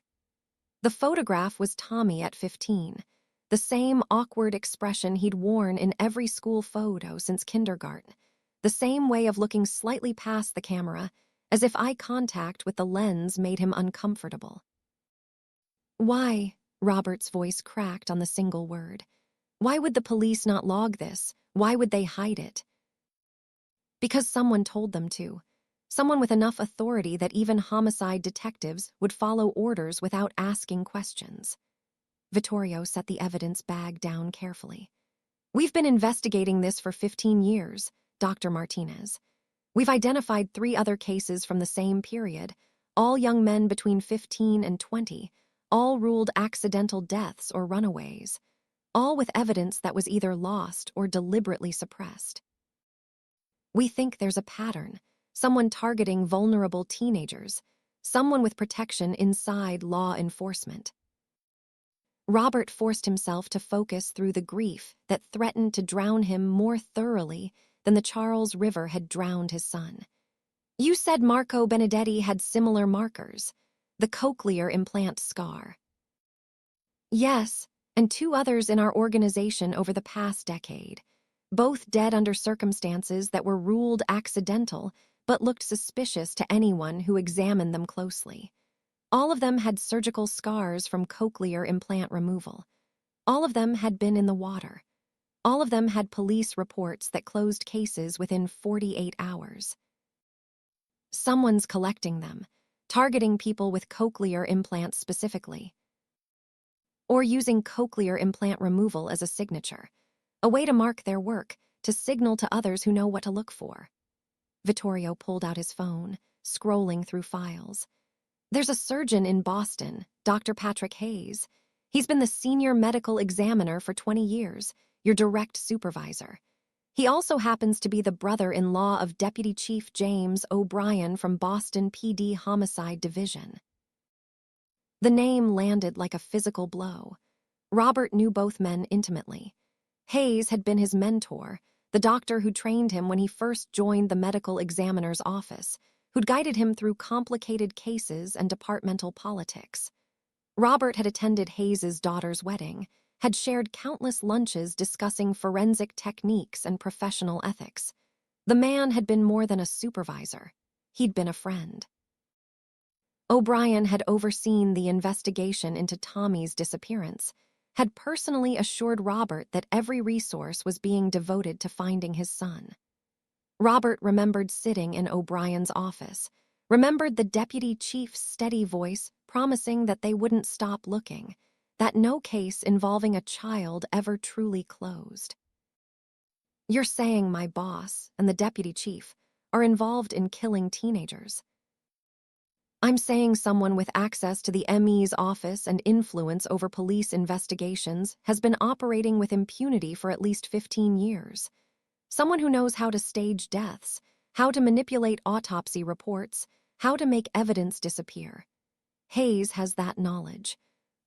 The photograph was Tommy at 15, the same awkward expression he'd worn in every school photo since kindergarten, the same way of looking slightly past the camera, as if eye contact with the lens made him uncomfortable. Why? Robert's voice cracked on the single word. Why would the police not log this? Why would they hide it? Because someone told them to. Someone with enough authority that even homicide detectives would follow orders without asking questions. Vittorio set the evidence bag down carefully. We've been investigating this for 15 years, Dr. Martinez. We've identified 3 other cases from the same period, all young men between 15 and 20, all ruled accidental deaths or runaways, all with evidence that was either lost or deliberately suppressed. We think there's a pattern, someone targeting vulnerable teenagers, someone with protection inside law enforcement. Robert forced himself to focus through the grief that threatened to drown him more thoroughly than the Charles River had drowned his son. You said Marco Benedetti had similar markers, the cochlear implant scar. Yes, and 2 others in our organization over the past decade, both dead under circumstances that were ruled accidental but looked suspicious to anyone who examined them closely. All of them had surgical scars from cochlear implant removal. All of them had been in the water. All of them had police reports that closed cases within 48 hours. Someone's collecting them, targeting people with cochlear implants specifically. Or using cochlear implant removal as a signature, a way to mark their work, to signal to others who know what to look for. Vittorio pulled out his phone, scrolling through files. There's a surgeon in Boston, Dr. Patrick Hayes. He's been the senior medical examiner for 20 years, your direct supervisor. He also happens to be the brother-in-law of Deputy Chief James O'Brien from Boston PD Homicide Division. The name landed like a physical blow. Robert knew both men intimately. Hayes had been his mentor, the doctor who trained him when he first joined the medical examiner's office, who'd guided him through complicated cases and departmental politics. Robert had attended Hayes's daughter's wedding, had shared countless lunches discussing forensic techniques and professional ethics. The man had been more than a supervisor. He'd been a friend. O'Brien had overseen the investigation into Tommy's disappearance, had personally assured Robert that every resource was being devoted to finding his son. Robert remembered sitting in O'Brien's office, remembered the deputy chief's steady voice promising that they wouldn't stop looking, that no case involving a child ever truly closed. You're saying my boss and the deputy chief are involved in killing teenagers? I'm saying someone with access to the ME's office and influence over police investigations has been operating with impunity for at least 15 years. Someone who knows how to stage deaths, how to manipulate autopsy reports, how to make evidence disappear. Hayes has that knowledge.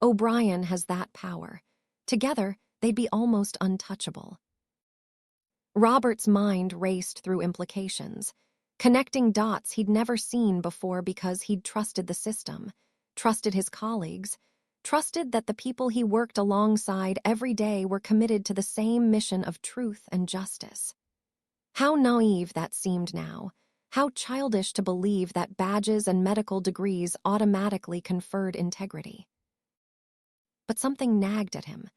O'Brien has that power. Together, they'd be almost untouchable. Robert's mind raced through implications, connecting dots he'd never seen before because he'd trusted the system, trusted his colleagues, trusted that the people he worked alongside every day were committed to the same mission of truth and justice. How naive that seemed now, how childish to believe that badges and medical degrees automatically conferred integrity. But something nagged at him,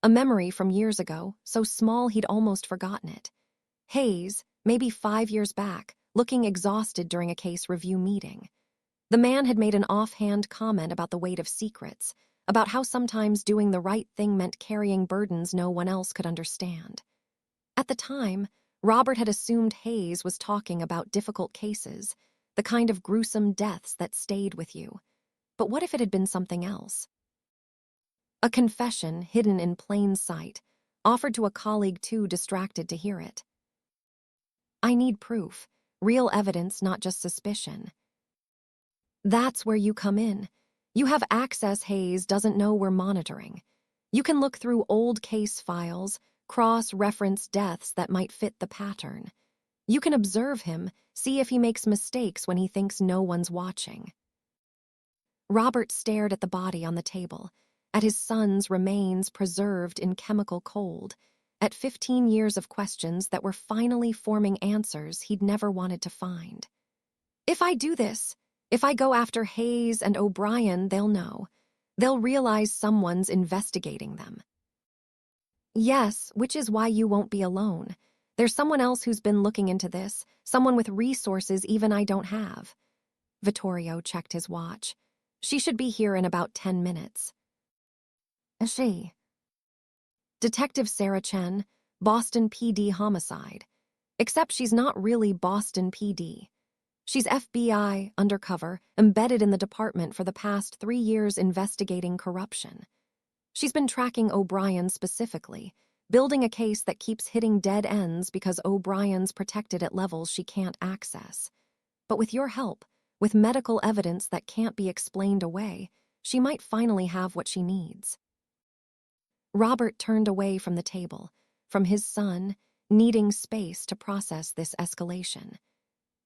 a memory from years ago, so small he'd almost forgotten it. Hayes, maybe 5 years back, looking exhausted during a case review meeting. The man had made an offhand comment about the weight of secrets, about how sometimes doing the right thing meant carrying burdens no one else could understand. At the time, Robert had assumed Hayes was talking about difficult cases, the kind of gruesome deaths that stayed with you. But what if it had been something else? A confession hidden in plain sight, offered to a colleague too distracted to hear it. I need proof, real evidence, not just suspicion. That's where you come in. You have access Hayes doesn't know we're monitoring. You can look through old case files, cross-reference deaths that might fit the pattern. You can observe him, see if he makes mistakes when he thinks no one's watching. Robert stared at the body on the table, at his son's remains preserved in chemical cold, at 15 years of questions that were finally forming answers he'd never wanted to find. If I do this, if I go after Hayes and O'Brien, they'll know. They'll realize someone's investigating them. Yes, which is why you won't be alone. There's someone else who's been looking into this, someone with resources even I don't have. Vittorio checked his watch. She should be here in about 10 minutes. Is she? Detective Sarah Chen, Boston PD homicide. Except she's not really Boston PD. She's FBI, undercover, embedded in the department for the past 3 years investigating corruption. She's been tracking O'Brien specifically, building a case that keeps hitting dead ends because O'Brien's protected at levels she can't access. But with your help, with medical evidence that can't be explained away, she might finally have what she needs. Robert turned away from the table, from his son, needing space to process this escalation.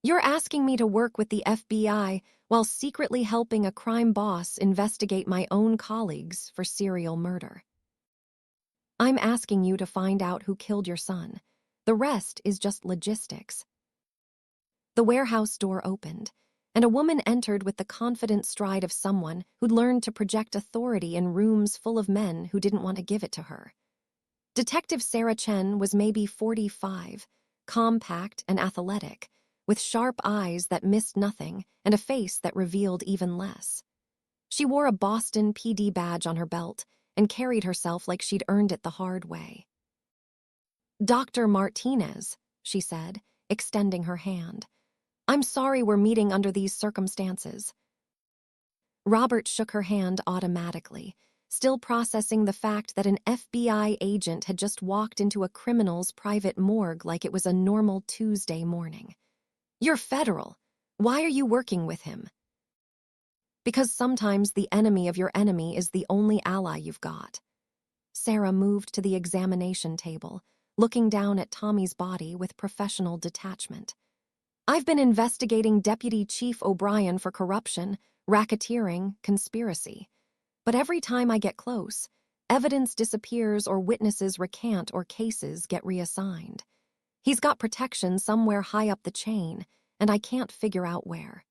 You're asking me to work with the FBI while secretly helping a crime boss investigate my own colleagues for serial murder. I'm asking you to find out who killed your son. The rest is just logistics. The warehouse door opened, and a woman entered with the confident stride of someone who'd learned to project authority in rooms full of men who didn't want to give it to her. Detective Sarah Chen was maybe 45, compact and athletic, with sharp eyes that missed nothing and a face that revealed even less. She wore a Boston PD badge on her belt and carried herself like she'd earned it the hard way. Dr. Martinez, she said, extending her hand. I'm sorry we're meeting under these circumstances. Robert shook her hand automatically, still processing the fact that an FBI agent had just walked into a criminal's private morgue like it was a normal Tuesday morning. You're federal. Why are you working with him? Because sometimes the enemy of your enemy is the only ally you've got. Sarah moved to the examination table, looking down at Tommy's body with professional detachment. I've been investigating Deputy Chief O'Brien for corruption, racketeering, conspiracy. But every time I get close, evidence disappears or witnesses recant or cases get reassigned. He's got protection somewhere high up the chain, and I can't figure out where.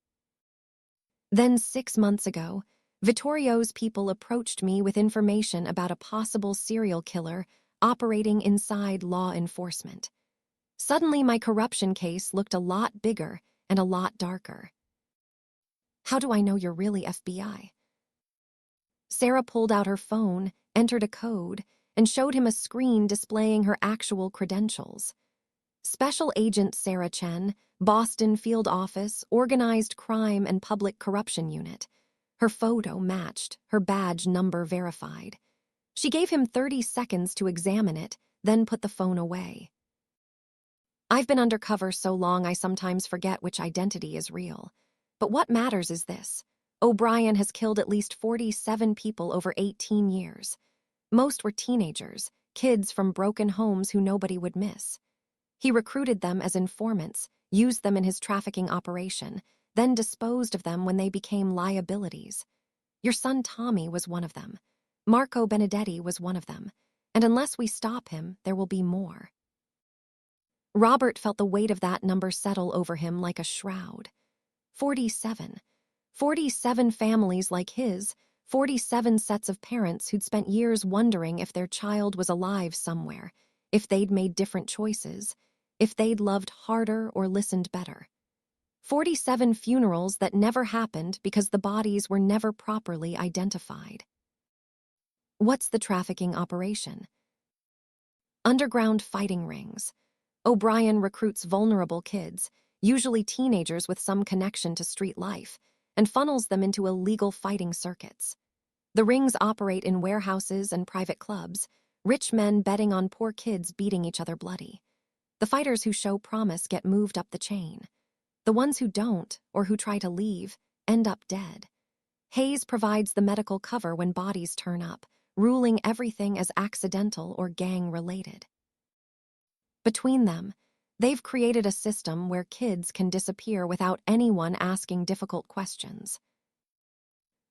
Then 6 months ago, Vittorio's people approached me with information about a possible serial killer operating inside law enforcement. Suddenly, my corruption case looked a lot bigger and a lot darker. How do I know you're really FBI? Sarah pulled out her phone, entered a code, and showed him a screen displaying her actual credentials. Special Agent Sarah Chen, Boston Field Office, Organized Crime and Public Corruption Unit. Her photo matched, her badge number verified. She gave him 30 seconds to examine it, then put the phone away. I've been undercover so long I sometimes forget which identity is real. But what matters is this. O'Brien has killed at least 47 people over 18 years. Most were teenagers, kids from broken homes who nobody would miss. He recruited them as informants, used them in his trafficking operation, then disposed of them when they became liabilities. Your son Tommy was one of them. Marco Benedetti was one of them. And unless we stop him, there will be more. Robert felt the weight of that number settle over him like a shroud. 47. 47 families like his, 47 sets of parents who'd spent years wondering if their child was alive somewhere, if they'd made different choices, if they'd loved harder or listened better. 47 funerals that never happened because the bodies were never properly identified. What's the trafficking operation? Underground fighting rings. O'Brien recruits vulnerable kids, usually teenagers with some connection to street life, and funnels them into illegal fighting circuits. The rings operate in warehouses and private clubs, rich men betting on poor kids beating each other bloody. The fighters who show promise get moved up the chain. The ones who don't, or who try to leave, end up dead. Hayes provides the medical cover when bodies turn up, ruling everything as accidental or gang-related. Between them, they've created a system where kids can disappear without anyone asking difficult questions.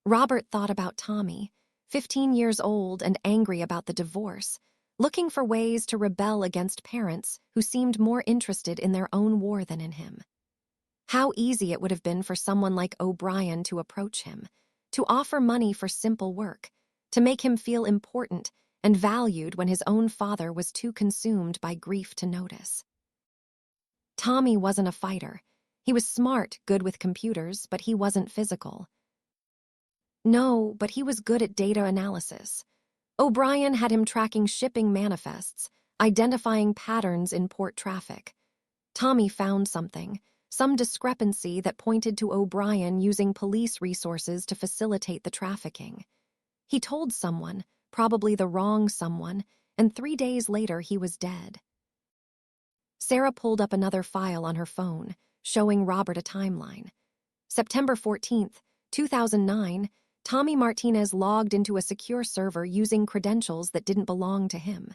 Robert thought about Tommy, 15 years old and angry about the divorce, looking for ways to rebel against parents who seemed more interested in their own war than in him. How easy it would have been for someone like O'Brien to approach him, to offer money for simple work, to make him feel important and valued when his own father was too consumed by grief to notice. Tommy wasn't a fighter. He was smart, good with computers, but he wasn't physical. No, but he was good at data analysis. O'Brien had him tracking shipping manifests, identifying patterns in port traffic. Tommy found something, some discrepancy that pointed to O'Brien using police resources to facilitate the trafficking. He told someone, probably the wrong someone, and 3 days later he was dead. Sarah pulled up another file on her phone, showing Robert a timeline. September 14th, 2009, Tommy Martinez logged into a secure server using credentials that didn't belong to him.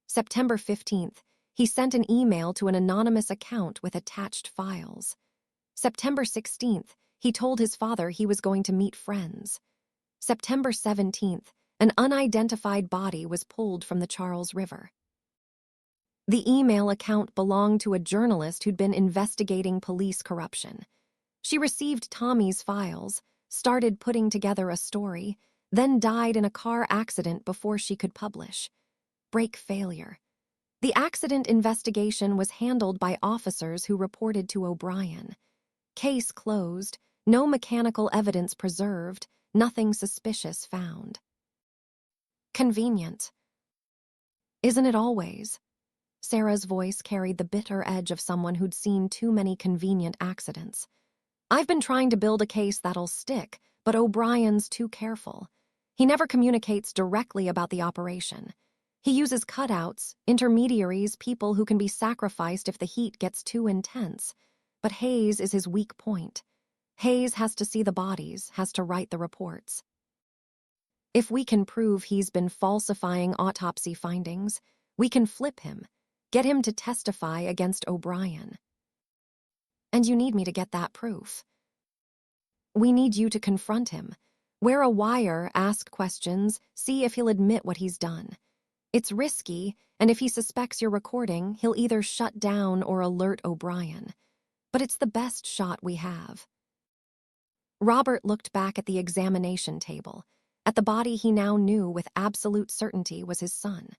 September 15th, he sent an email to an anonymous account with attached files. September 16th, he told his father he was going to meet friends. September 17th, an unidentified body was pulled from the Charles River. The email account belonged to a journalist who'd been investigating police corruption. She received Tommy's files, started putting together a story, then died in a car accident before she could publish. Break failure. The accident investigation was handled by officers who reported to O'Brien. Case closed, no mechanical evidence preserved, nothing suspicious found. Convenient. Isn't it always? Sarah's voice carried the bitter edge of someone who'd seen too many convenient accidents. I've been trying to build a case that'll stick, but O'Brien's too careful. He never communicates directly about the operation. He uses cutouts, intermediaries, people who can be sacrificed if the heat gets too intense. But Hayes is his weak point. Hayes has to see the bodies, has to write the reports. If we can prove he's been falsifying autopsy findings, we can flip him, get him to testify against O'Brien. And you need me to get that proof. We need you to confront him. Wear a wire, ask questions, see if he'll admit what he's done. It's risky, and if he suspects you're recording, he'll either shut down or alert O'Brien. But it's the best shot we have. Robert looked back at the examination table, at the body he now knew with absolute certainty was his son.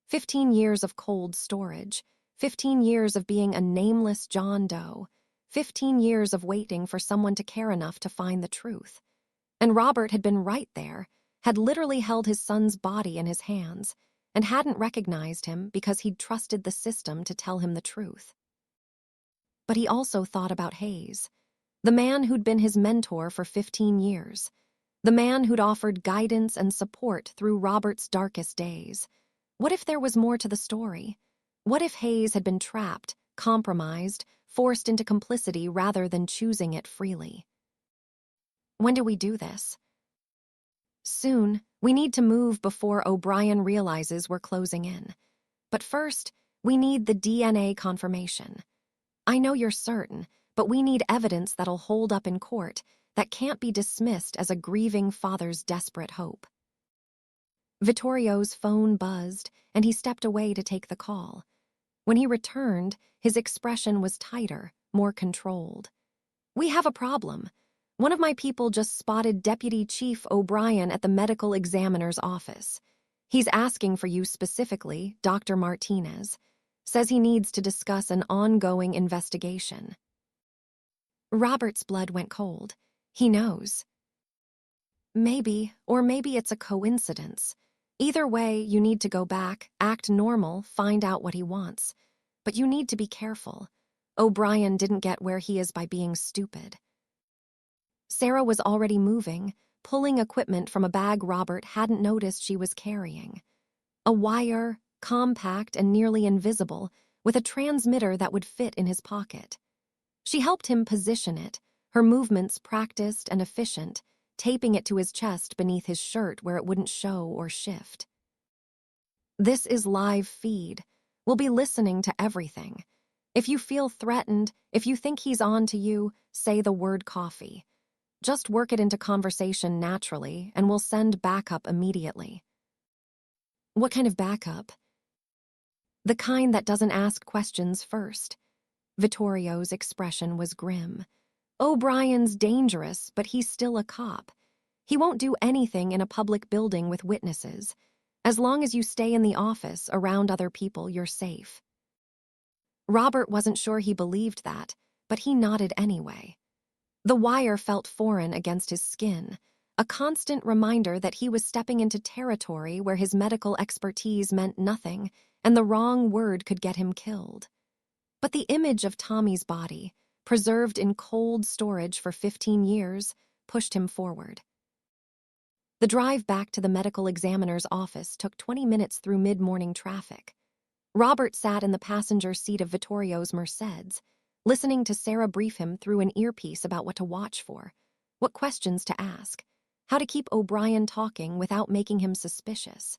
15 years of cold storage, 15 years of being a nameless John Doe, 15 years of waiting for someone to care enough to find the truth. And Robert had been right there, had literally held his son's body in his hands, and hadn't recognized him because he'd trusted the system to tell him the truth. But he also thought about Hayes, the man who'd been his mentor for 15 years, the man who'd offered guidance and support through Robert's darkest days. What if there was more to the story? What if Hayes had been trapped, compromised, forced into complicity rather than choosing it freely? When do we do this? Soon. We need to move before O'Brien realizes we're closing in. But first, we need the DNA confirmation. I know you're certain, but we need evidence that'll hold up in court, that can't be dismissed as a grieving father's desperate hope. Vittorio's phone buzzed, and he stepped away to take the call. When he returned, his expression was tighter, more controlled. We have a problem. One of my people just spotted Deputy Chief O'Brien at the medical examiner's office. He's asking for you specifically, Dr. Martinez. Says he needs to discuss an ongoing investigation. Robert's blood went cold. He knows. Maybe, or maybe it's a coincidence. Either way, you need to go back, act normal, find out what he wants. but you need to be careful. O'Brien didn't get where he is by being stupid. Sarah was already moving, pulling equipment from a bag Robert hadn't noticed she was carrying. A wire, compact and nearly invisible, with a transmitter that would fit in his pocket. She helped him position it, her movements practiced and efficient, taping it to his chest beneath his shirt where it wouldn't show or shift. This is live feed. We'll be listening to everything. If you feel threatened, if you think he's on to you, say the word coffee. Just work it into conversation naturally, and we'll send backup immediately. What kind of backup? The kind that doesn't ask questions first. Vittorio's expression was grim. O'Brien's dangerous, but he's still a cop. He won't do anything in a public building with witnesses. As long as you stay in the office, around other people, you're safe. Robert wasn't sure he believed that, but he nodded anyway. The wire felt foreign against his skin, a constant reminder that he was stepping into territory where his medical expertise meant nothing, and the wrong word could get him killed. But the image of Tommy's body, preserved in cold storage for 15 years, pushed him forward. The drive back to the medical examiner's office took 20 minutes through mid-morning traffic. Robert sat in the passenger seat of Vittorio's Mercedes, listening to Sarah brief him through an earpiece about what to watch for, what questions to ask, how to keep O'Brien talking without making him suspicious.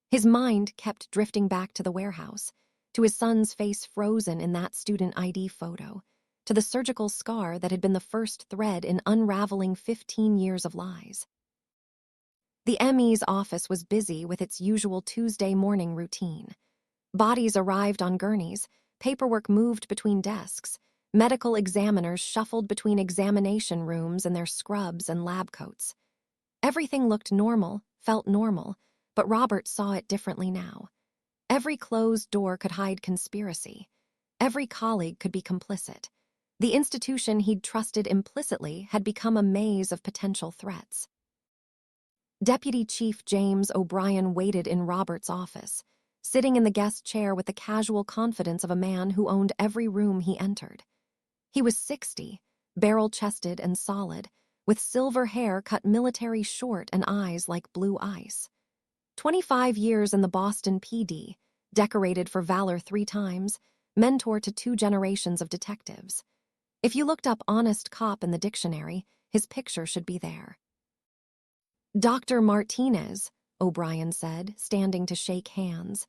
His mind kept drifting back to the warehouse, to his son's face frozen in that student ID photo, to the surgical scar that had been the first thread in unraveling 15 years of lies. The ME's office was busy with its usual Tuesday morning routine. Bodies arrived on gurneys, paperwork moved between desks, medical examiners shuffled between examination rooms in their scrubs and lab coats. Everything looked normal, felt normal, but Robert saw it differently now. Every closed door could hide conspiracy. Every colleague could be complicit. The institution he'd trusted implicitly had become a maze of potential threats. Deputy Chief James O'Brien waited in Robert's office, sitting in the guest chair with the casual confidence of a man who owned every room he entered. He was 60, barrel-chested and solid, with silver hair cut military short and eyes like blue ice. 25 years in the Boston PD, decorated for valor 3 times, mentor to 2 generations of detectives. If you looked up honest cop in the dictionary, his picture should be there. Dr. Martinez, O'Brien said, standing to shake hands.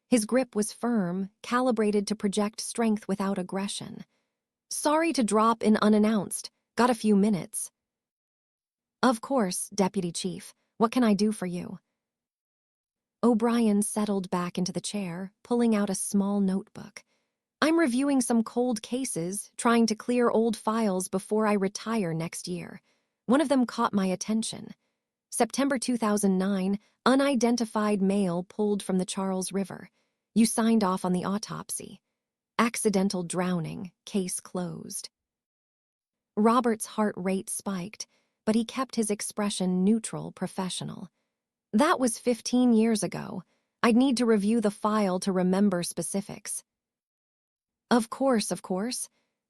His grip was firm, calibrated to project strength without aggression. Sorry to drop in unannounced. Got a few minutes. Of course, Deputy Chief. What can I do for you? O'Brien settled back into the chair, pulling out a small notebook. I'm reviewing some cold cases, trying to clear old files before I retire next year. One of them caught my attention. September 2009, unidentified male pulled from the Charles River. You signed off on the autopsy. Accidental drowning, case closed. Robert's heart rate spiked, but he kept his expression neutral, professional. That was 15 years ago. I'd need to review the file to remember specifics. Of course.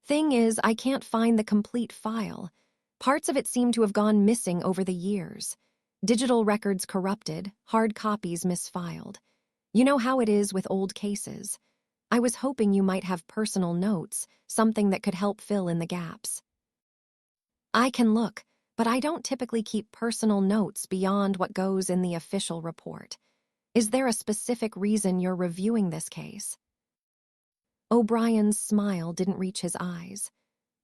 Thing is, I can't find the complete file. Parts of it seem to have gone missing over the years. Digital records corrupted, hard copies misfiled. You know how it is with old cases. I was hoping you might have personal notes, something that could help fill in the gaps. I can look, but I don't typically keep personal notes beyond what goes in the official report. Is there a specific reason you're reviewing this case? O'Brien's smile didn't reach his eyes.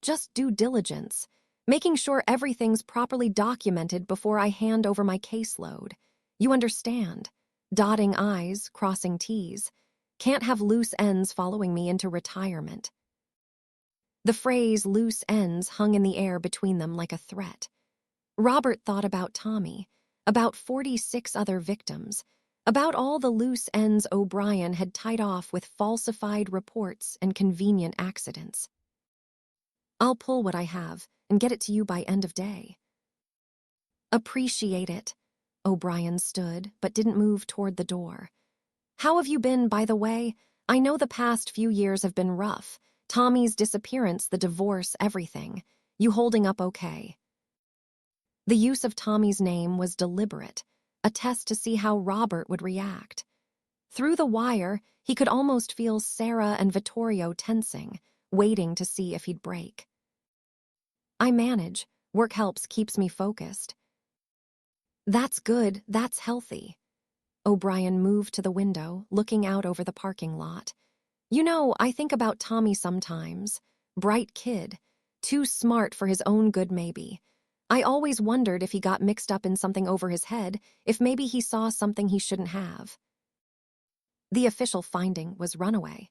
Just due diligence. Making sure everything's properly documented before I hand over my caseload. You understand. Dotting I's, crossing T's. Can't have loose ends following me into retirement. The phrase loose ends hung in the air between them like a threat. Robert thought about Tommy, about 46 other victims, about all the loose ends O'Brien had tied off with falsified reports and convenient accidents. I'll pull what I have and get it to you by end of day. Appreciate it. O'Brien stood, but didn't move toward the door. How have you been, by the way? I know the past few years have been rough. Tommy's disappearance, the divorce, everything. You holding up okay?" The use of Tommy's name was deliberate, a test to see how Robert would react. Through the wire, he could almost feel Sarah and Vittorio tensing, waiting to see if he'd break. "I manage. Work helps, keeps me focused." "That's good, that's healthy." O'Brien moved to the window, looking out over the parking lot. "You know, I think about Tommy sometimes. Bright kid. Too smart for his own good, maybe. I always wondered if he got mixed up in something over his head, if maybe he saw something he shouldn't have." The official finding was runaway.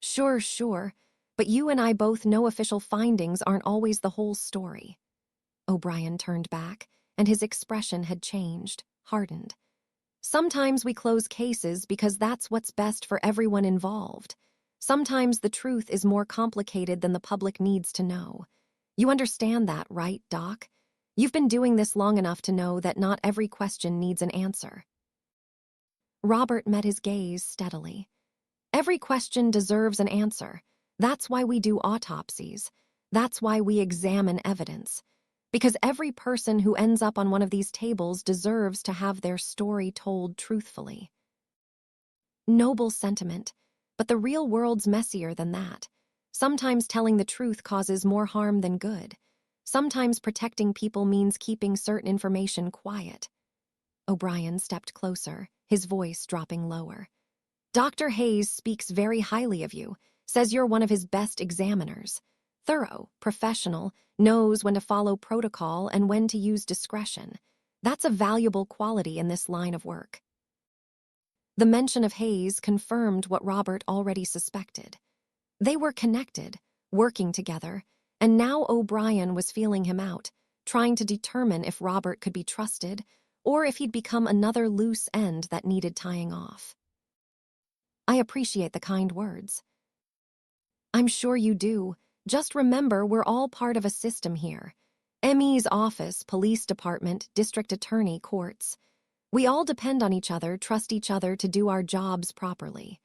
Sure, but you and I both know official findings aren't always the whole story." O'Brien turned back, and his expression had changed, hardened. "Sometimes we close cases because that's what's best for everyone involved. Sometimes the truth is more complicated than the public needs to know. You understand that, right, Doc? You've been doing this long enough to know that not every question needs an answer." Robert met his gaze steadily. "Every question deserves an answer. That's why we do autopsies. That's why we examine evidence. Because every person who ends up on one of these tables deserves to have their story told truthfully." Noble sentiment, but the real world's messier than that. Sometimes telling the truth causes more harm than good. Sometimes protecting people means keeping certain information quiet. O'Brien stepped closer, his voice dropping lower. "Dr. Hayes speaks very highly of you, says you're one of his best examiners. Thorough, professional, knows when to follow protocol and when to use discretion. That's a valuable quality in this line of work." The mention of Hayes confirmed what Robert already suspected. They were connected, working together, and now O'Brien was feeling him out, trying to determine if Robert could be trusted or if he'd become another loose end that needed tying off. "I appreciate the kind words." "I'm sure you do. Just remember we're all part of a system here. ME's office, police department, district attorney, courts. We all depend on each other, trust each other to do our jobs properly.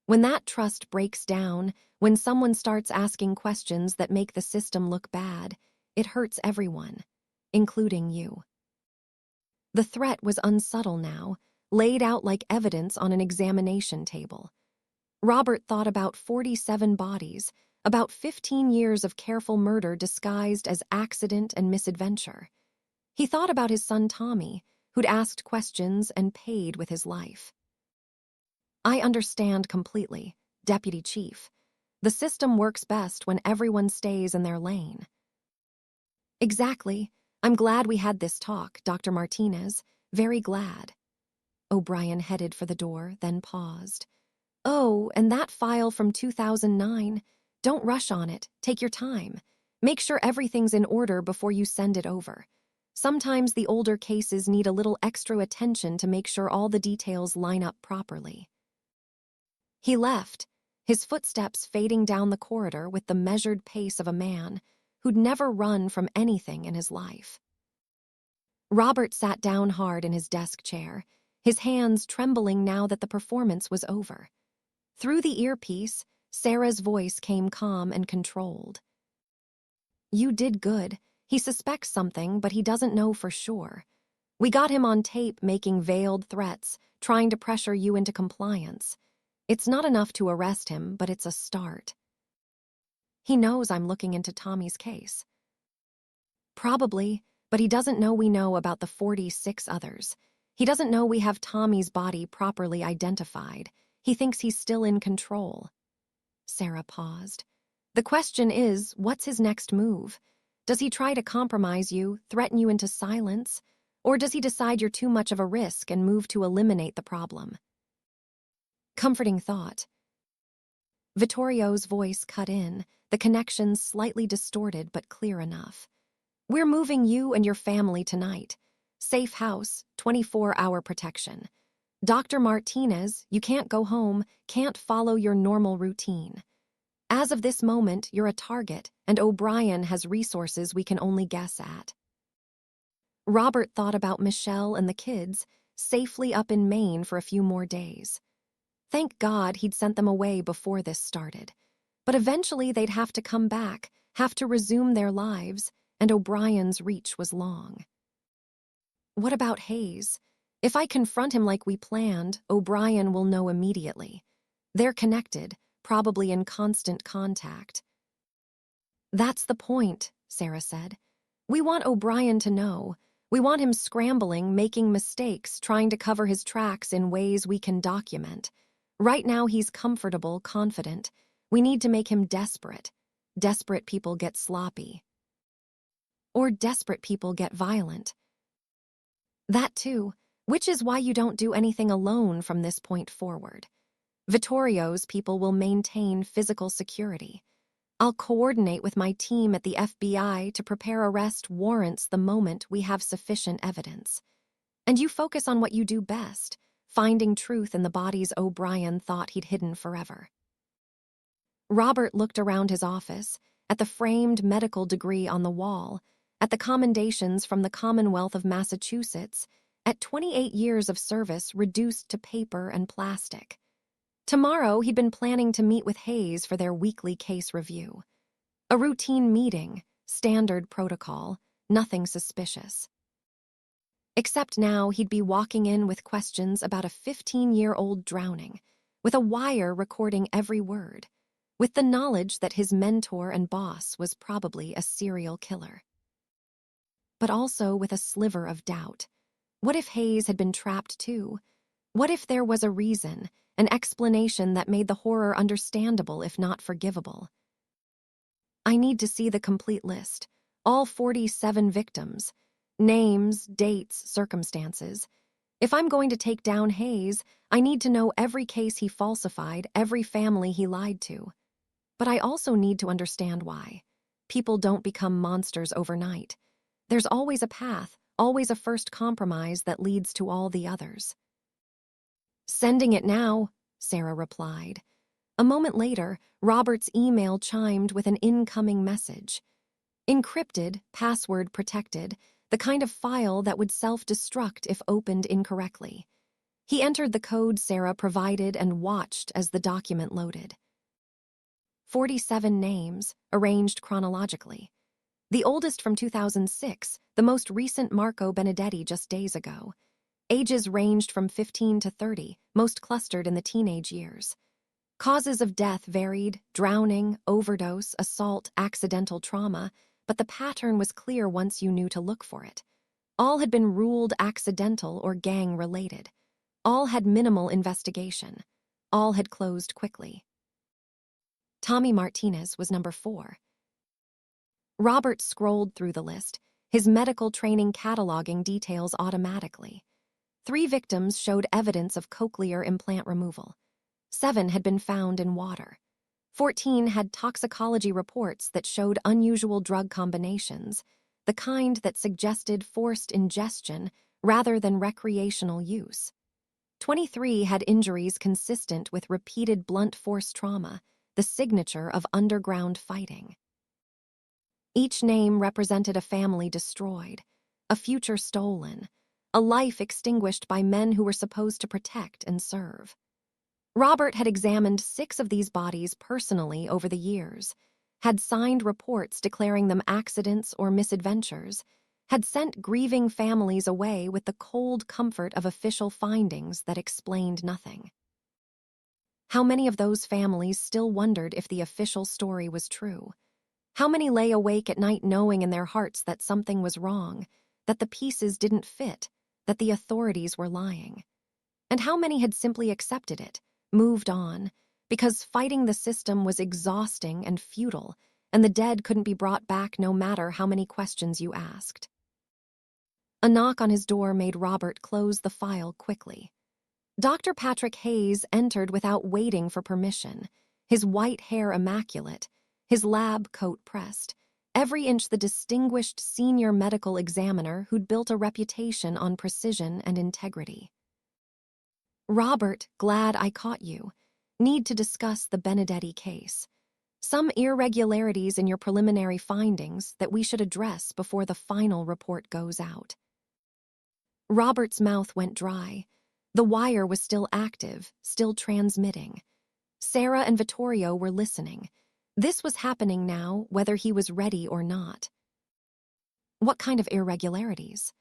When that trust breaks down, when someone starts asking questions that make the system look bad, it hurts everyone, including you." The threat was unsubtle now, laid out like evidence on an examination table. Robert thought about 47 bodies, about 15 years of careful murder disguised as accident and misadventure. He thought about his son Tommy, who'd asked questions and paid with his life. "I understand completely, Deputy Chief. The system works best when everyone stays in their lane." "Exactly. I'm glad we had this talk, Dr. Martinez. Very glad." O'Brien headed for the door, then paused. "Oh, and that file from 2009. Don't rush on it. Take your time. Make sure everything's in order before you send it over. Sometimes the older cases need a little extra attention to make sure all the details line up properly." He left, his footsteps fading down the corridor with the measured pace of a man who'd never run from anything in his life. Robert sat down hard in his desk chair, his hands trembling now that the performance was over. Through the earpiece, Sarah's voice came calm and controlled. "You did good. He suspects something, but he doesn't know for sure. We got him on tape making veiled threats, trying to pressure you into compliance. It's not enough to arrest him, but it's a start. He knows I'm looking into Tommy's case." "Probably, but he doesn't know we know about the 46 others. He doesn't know we have Tommy's body properly identified. He thinks he's still in control." Sarah paused. "The question is, what's his next move? Does he try to compromise you, threaten you into silence? Or does he decide you're too much of a risk and move to eliminate the problem?" Comforting thought. Vittorio's voice cut in, the connection slightly distorted but clear enough. "We're moving you and your family tonight. Safe house, 24-hour protection. Dr. Martinez, you can't go home, can't follow your normal routine. As of this moment, you're a target, and O'Brien has resources we can only guess at." Robert thought about Michelle and the kids, safely up in Maine for a few more days. Thank God he'd sent them away before this started. But eventually they'd have to come back, have to resume their lives, and O'Brien's reach was long. What about Hayes? If I confront him like we planned, O'Brien will know immediately. They're connected, probably in constant contact. That's the point, Sarah said. We want O'Brien to know. We want him scrambling, making mistakes, trying to cover his tracks in ways we can document. Right now he's comfortable, confident. We need to make him desperate. Desperate people get sloppy. Or desperate people get violent. That too, which is why you don't do anything alone from this point forward. Vittorio's people will maintain physical security. I'll coordinate with my team at the FBI to prepare arrest warrants the moment we have sufficient evidence. And you focus on what you do best, finding truth in the bodies O'Brien thought he'd hidden forever. Robert looked around his office, at the framed medical degree on the wall, at the commendations from the Commonwealth of Massachusetts, at 28 years of service reduced to paper and plastic. Tomorrow, he'd been planning to meet with Hayes for their weekly case review. A routine meeting, standard protocol, nothing suspicious. Except now he'd be walking in with questions about a 15-year-old drowning, with a wire recording every word, with the knowledge that his mentor and boss was probably a serial killer. But also with a sliver of doubt. What if Hayes had been trapped too? What if there was a reason, an explanation that made the horror understandable if not forgivable? I need to see the complete list, all 47 victims, names, dates, circumstances. If I'm going to take down Hayes, I need to know every case he falsified, every family he lied to. But I also need to understand why. People don't become monsters overnight. There's always a path, always a first compromise that leads to all the others. Sending it now, Sarah replied. A moment later, Robert's email chimed with an incoming message. Encrypted, password protected, the kind of file that would self-destruct if opened incorrectly. He entered the code Sarah provided and watched as the document loaded. 47 names, arranged chronologically. The oldest from 2006, the most recent Marco Benedetti just days ago. Ages ranged from 15 to 30, most clustered in the teenage years. Causes of death varied: drowning, overdose, assault, accidental trauma, but the pattern was clear once you knew to look for it. All had been ruled accidental or gang-related. All had minimal investigation. All had closed quickly. Tommy Martinez was number 4. Robert scrolled through the list, his medical training cataloging details automatically. 3 victims showed evidence of cochlear implant removal. 7 had been found in water. 14 had toxicology reports that showed unusual drug combinations, the kind that suggested forced ingestion rather than recreational use. 23 had injuries consistent with repeated blunt force trauma, the signature of underground fighting. Each name represented a family destroyed, a future stolen, a life extinguished by men who were supposed to protect and serve. Robert had examined 6 of these bodies personally over the years, had signed reports declaring them accidents or misadventures, had sent grieving families away with the cold comfort of official findings that explained nothing. How many of those families still wondered if the official story was true? How many lay awake at night knowing in their hearts that something was wrong, that the pieces didn't fit, that the authorities were lying? And how many had simply accepted it, moved on, because fighting the system was exhausting and futile, and the dead couldn't be brought back no matter how many questions you asked? A knock on his door made Robert close the file quickly. Dr. Patrick Hayes entered without waiting for permission, his white hair immaculate, his lab coat pressed, every inch the distinguished senior medical examiner who'd built a reputation on precision and integrity. Robert, glad I caught you. Need to discuss the Benedetti case. Some irregularities in your preliminary findings that we should address before the final report goes out. Robert's mouth went dry. The wire was still active, still transmitting. Sarah and Vittorio were listening. This was happening now, whether he was ready or not. What kind of irregularities?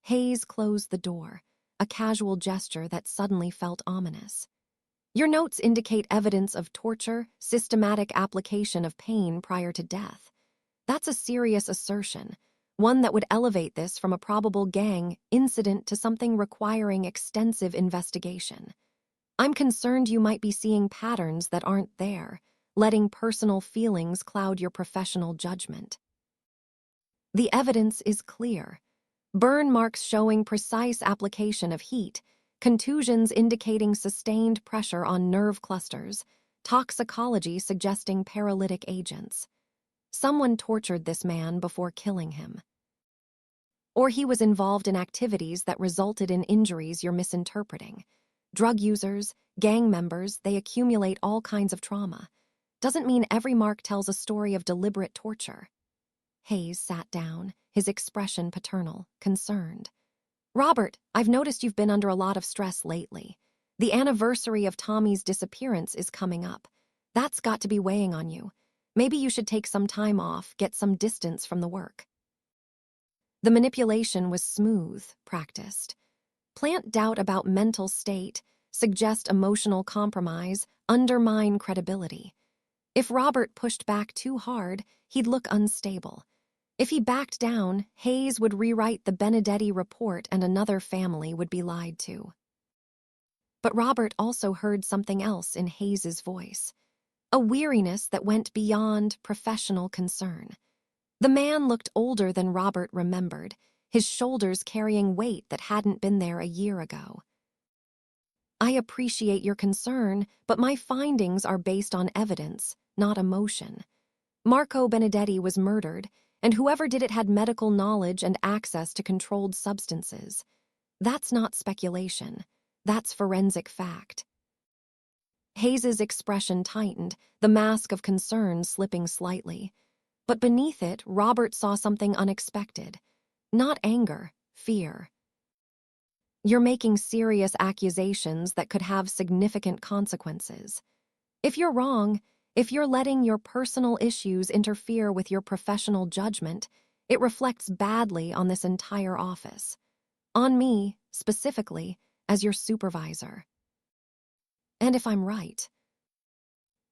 Hayes closed the door, a casual gesture that suddenly felt ominous. Your notes indicate evidence of torture, systematic application of pain prior to death. That's a serious assertion, one that would elevate this from a probable gang incident to something requiring extensive investigation. I'm concerned you might be seeing patterns that aren't there, letting personal feelings cloud your professional judgment. The evidence is clear. Burn marks showing precise application of heat, contusions indicating sustained pressure on nerve clusters, toxicology suggesting paralytic agents. Someone tortured this man before killing him. Or he was involved in activities that resulted in injuries you're misinterpreting. Drug users, gang members, they accumulate all kinds of trauma. Doesn't mean every mark tells a story of deliberate torture. Hayes sat down, his expression paternal, concerned. Robert, I've noticed you've been under a lot of stress lately. The anniversary of Tommy's disappearance is coming up. That's got to be weighing on you. Maybe you should take some time off, get some distance from the work. The manipulation was smooth, practiced. Plant doubt about mental state, suggest emotional compromise, undermine credibility. If Robert pushed back too hard, he'd look unstable. If he backed down, Hayes would rewrite the Benedetti report and another family would be lied to. But Robert also heard something else in Hayes's voice, a weariness that went beyond professional concern. The man looked older than Robert remembered, his shoulders carrying weight that hadn't been there a year ago. I appreciate your concern, but my findings are based on evidence, not emotion. Marco Benedetti was murdered, and whoever did it had medical knowledge and access to controlled substances. That's not speculation. That's forensic fact. Hayes's expression tightened, the mask of concern slipping slightly. But beneath it, Robert saw something unexpected. Not anger, fear. You're making serious accusations that could have significant consequences. If you're wrong, if you're letting your personal issues interfere with your professional judgment, it reflects badly on this entire office. On me, specifically, as your supervisor. And if I'm right,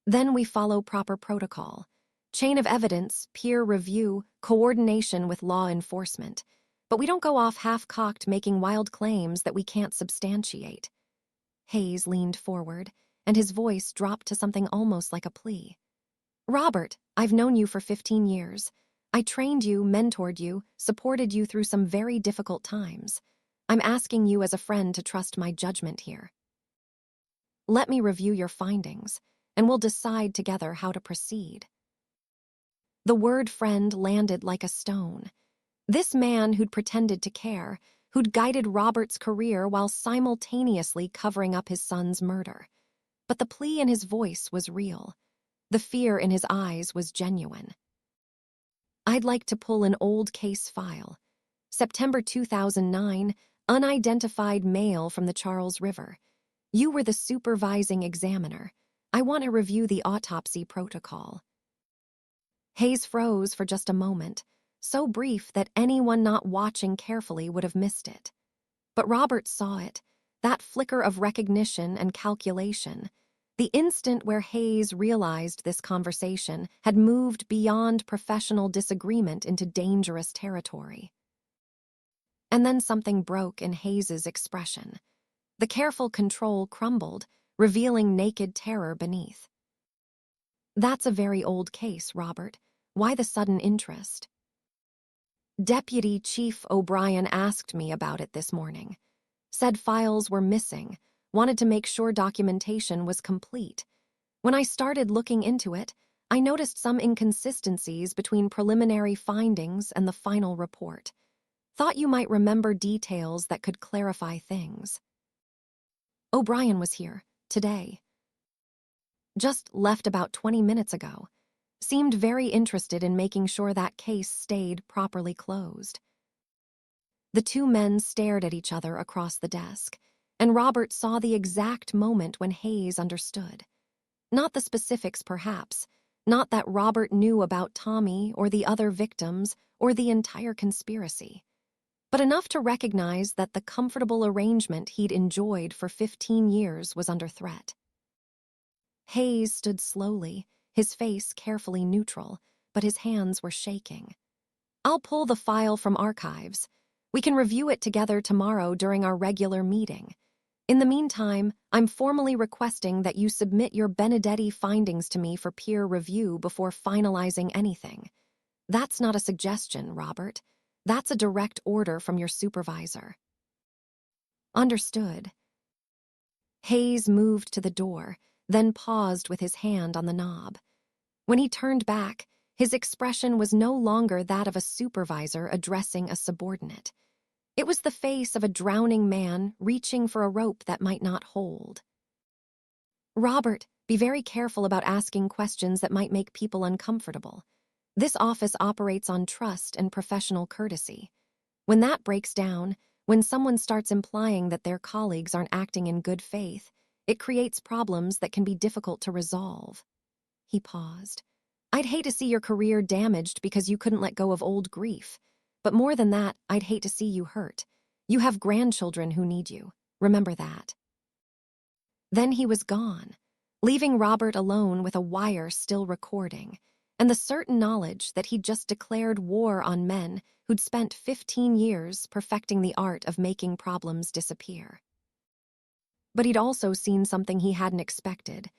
then we follow proper protocol. Chain of evidence, peer review, coordination with law enforcement. But we don't go off half-cocked making wild claims that we can't substantiate. Hayes leaned forward, and his voice dropped to something almost like a plea. Robert, I've known you for 15 years. I trained you, mentored you, supported you through some very difficult times. I'm asking you as a friend to trust my judgment here. Let me review your findings, and we'll decide together how to proceed. The word friend landed like a stone. This man who'd pretended to care, who'd guided Robert's career while simultaneously covering up his son's murder. But the plea in his voice was real. The fear in his eyes was genuine. I'd like to pull an old case file. September 2009, unidentified male from the Charles River. You were the supervising examiner. I want to review the autopsy protocol. Hayes froze for just a moment, so brief that anyone not watching carefully would have missed it. But Robert saw it, that flicker of recognition and calculation. The instant where Hayes realized this conversation had moved beyond professional disagreement into dangerous territory. And then something broke in Hayes's expression. The careful control crumbled, revealing naked terror beneath. That's a very old case, Robert. Why the sudden interest? Deputy Chief O'Brien asked me about it this morning. Said files were missing, wanted to make sure documentation was complete. When I started looking into it, I noticed some inconsistencies between preliminary findings and the final report. Thought you might remember details that could clarify things. O'Brien was here, today. Just left about 20 minutes ago. Seemed very interested in making sure that case stayed properly closed. The two men stared at each other across the desk. and Robert saw the exact moment when Hayes understood. Not the specifics, perhaps, not that Robert knew about Tommy or the other victims or the entire conspiracy, but enough to recognize that the comfortable arrangement he'd enjoyed for 15 years was under threat. Hayes stood slowly, his face carefully neutral, but his hands were shaking. "I'll pull the file from archives. We can review it together tomorrow during our regular meeting. In the meantime, I'm formally requesting that you submit your Benedetti findings to me for peer review before finalizing anything. That's not a suggestion, Robert. That's a direct order from your supervisor." "Understood." Hayes moved to the door, then paused with his hand on the knob. When he turned back, his expression was no longer that of a supervisor addressing a subordinate. It was the face of a drowning man reaching for a rope that might not hold. "Robert, be very careful about asking questions that might make people uncomfortable. This office operates on trust and professional courtesy. When that breaks down, when someone starts implying that their colleagues aren't acting in good faith, it creates problems that can be difficult to resolve." He paused. "I'd hate to see your career damaged because you couldn't let go of old grief. But more than that, I'd hate to see you hurt. You have grandchildren who need you. Remember that." Then he was gone, leaving Robert alone with a wire still recording, and the certain knowledge that he'd just declared war on men who'd spent 15 years perfecting the art of making problems disappear. But he'd also seen something he hadn't expected.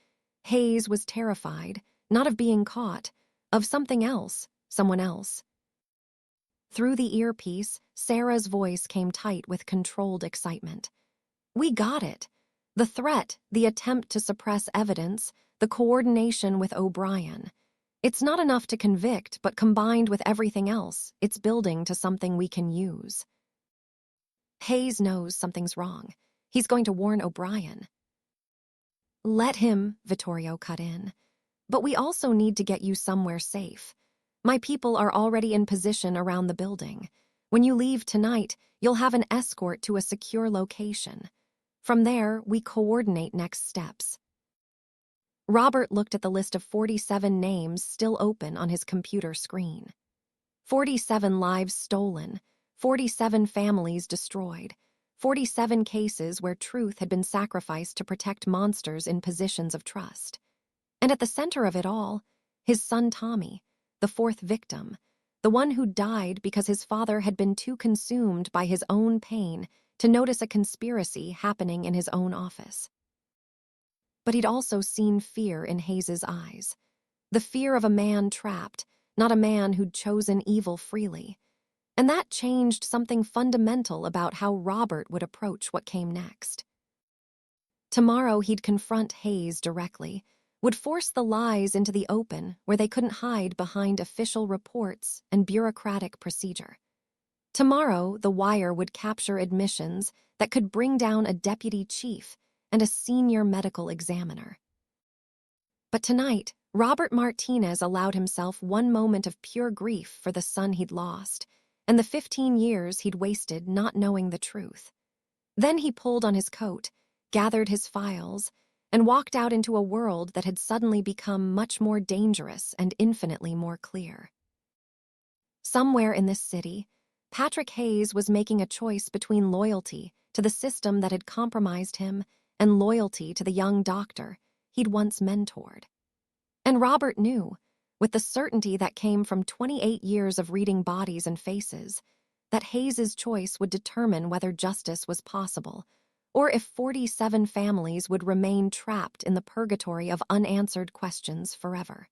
Hayes was terrified, not of being caught, of something else, someone else. Through the earpiece, Sarah's voice came tight with controlled excitement. "We got it. The threat, the attempt to suppress evidence, the coordination with O'Brien. It's not enough to convict, but combined with everything else, it's building to something we can use." Hayes knows something's wrong. He's going to warn O'Brien. "Let him," Vittorio cut in. "But we also need to get you somewhere safe. My people are already in position around the building. When you leave tonight, you'll have an escort to a secure location. From there, we coordinate next steps." Robert looked at the list of 47 names still open on his computer screen. 47 lives stolen, 47 families destroyed, 47 cases where truth had been sacrificed to protect monsters in positions of trust. And at the center of it all, his son Tommy, the fourth victim, the one who died because his father had been too consumed by his own pain to notice a conspiracy happening in his own office. But he'd also seen fear in Hayes's eyes. The fear of a man trapped, not a man who'd chosen evil freely. And that changed something fundamental about how Robert would approach what came next. Tomorrow he'd confront Hayes directly, would force the lies into the open where they couldn't hide behind official reports and bureaucratic procedure. Tomorrow, the wire would capture admissions that could bring down a deputy chief and a senior medical examiner. But tonight, Robert Martinez allowed himself one moment of pure grief for the son he'd lost and the 15 years he'd wasted not knowing the truth. Then he pulled on his coat, gathered his files, and walked out into a world that had suddenly become much more dangerous and infinitely more clear. Somewhere in this city, Patrick Hayes was making a choice between loyalty to the system that had compromised him and loyalty to the young doctor he'd once mentored. And Robert knew, with the certainty that came from 28 years of reading bodies and faces, that Hayes's choice would determine whether justice was possible, or if 47 families would remain trapped in the purgatory of unanswered questions forever.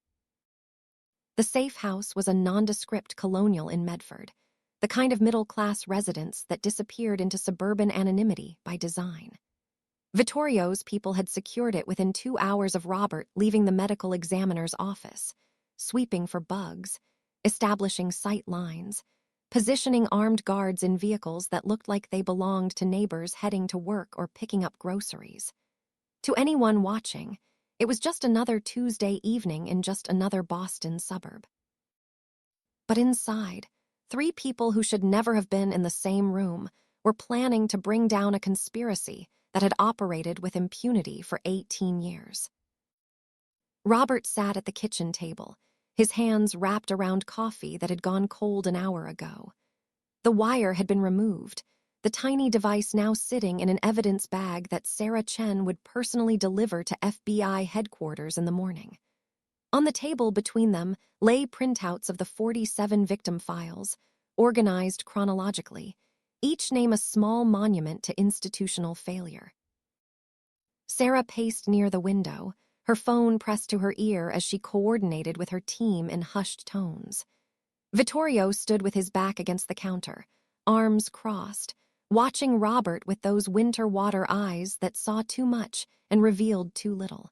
The safe house was a nondescript colonial in Medford, the kind of middle-class residence that disappeared into suburban anonymity by design. Vittorio's people had secured it within 2 hours of Robert leaving the medical examiner's office, sweeping for bugs, establishing sight lines, positioning armed guards in vehicles that looked like they belonged to neighbors heading to work or picking up groceries. To anyone watching, it was just another Tuesday evening in just another Boston suburb. But inside, 3 people who should never have been in the same room were planning to bring down a conspiracy that had operated with impunity for 18 years. Robert sat at the kitchen table, his hands wrapped around coffee that had gone cold an hour ago. The wire had been removed, the tiny device now sitting in an evidence bag that Sarah Chen would personally deliver to FBI headquarters in the morning. On the table between them lay printouts of the 47 victim files, organized chronologically, each name a small monument to institutional failure. Sarah paced near the window, her phone pressed to her ear as she coordinated with her team in hushed tones. Vittorio stood with his back against the counter, arms crossed, watching Robert with those winter water eyes that saw too much and revealed too little.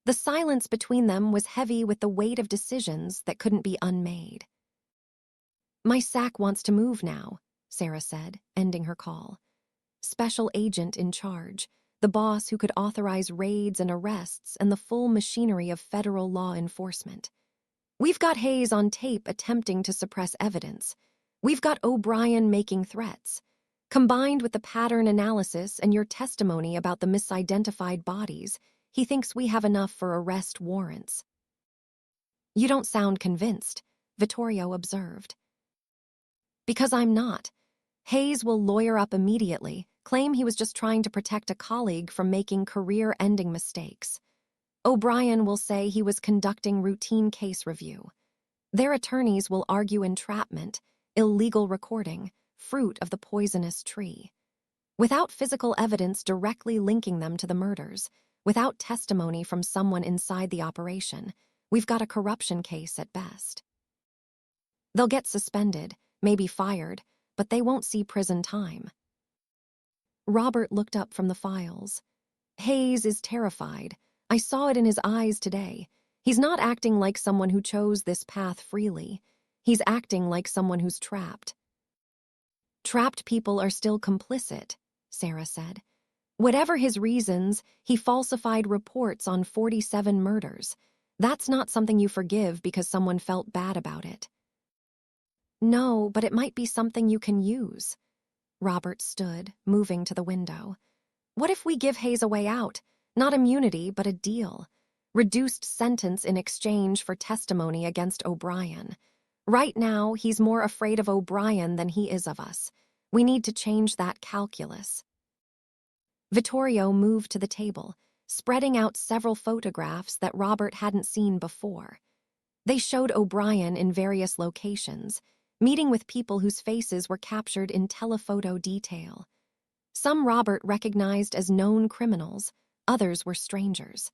The silence between them was heavy with the weight of decisions that couldn't be unmade. "My SAC wants to move now," Sarah said, ending her call. Special agent in charge, the boss who could authorize raids and arrests and the full machinery of federal law enforcement. "We've got Hayes on tape attempting to suppress evidence. We've got O'Brien making threats. Combined with the pattern analysis and your testimony about the misidentified bodies, he thinks we have enough for arrest warrants." "You don't sound convinced," Vittorio observed. "Because I'm not. Hayes will lawyer up immediately, claim he was just trying to protect a colleague from making career-ending mistakes. O'Brien will say he was conducting routine case review. Their attorneys will argue entrapment, illegal recording, fruit of the poisonous tree. Without physical evidence directly linking them to the murders, without testimony from someone inside the operation, we've got a corruption case at best. They'll get suspended, maybe fired, but they won't see prison time." Robert looked up from the files. "Hayes is terrified. I saw it in his eyes today. He's not acting like someone who chose this path freely. He's acting like someone who's trapped." "Trapped people are still complicit," Sarah said. "Whatever his reasons, he falsified reports on 47 murders. That's not something you forgive because someone felt bad about it." "No, but it might be something you can use." Robert stood, moving to the window. "What if we give Hayes a way out? Not immunity, but a deal. Reduced sentence in exchange for testimony against O'Brien. Right now, he's more afraid of O'Brien than he is of us. We need to change that calculus." Vittorio moved to the table, spreading out several photographs that Robert hadn't seen before. They showed O'Brien in various locations, meeting with people whose faces were captured in telephoto detail. Some Robert recognized as known criminals, others were strangers.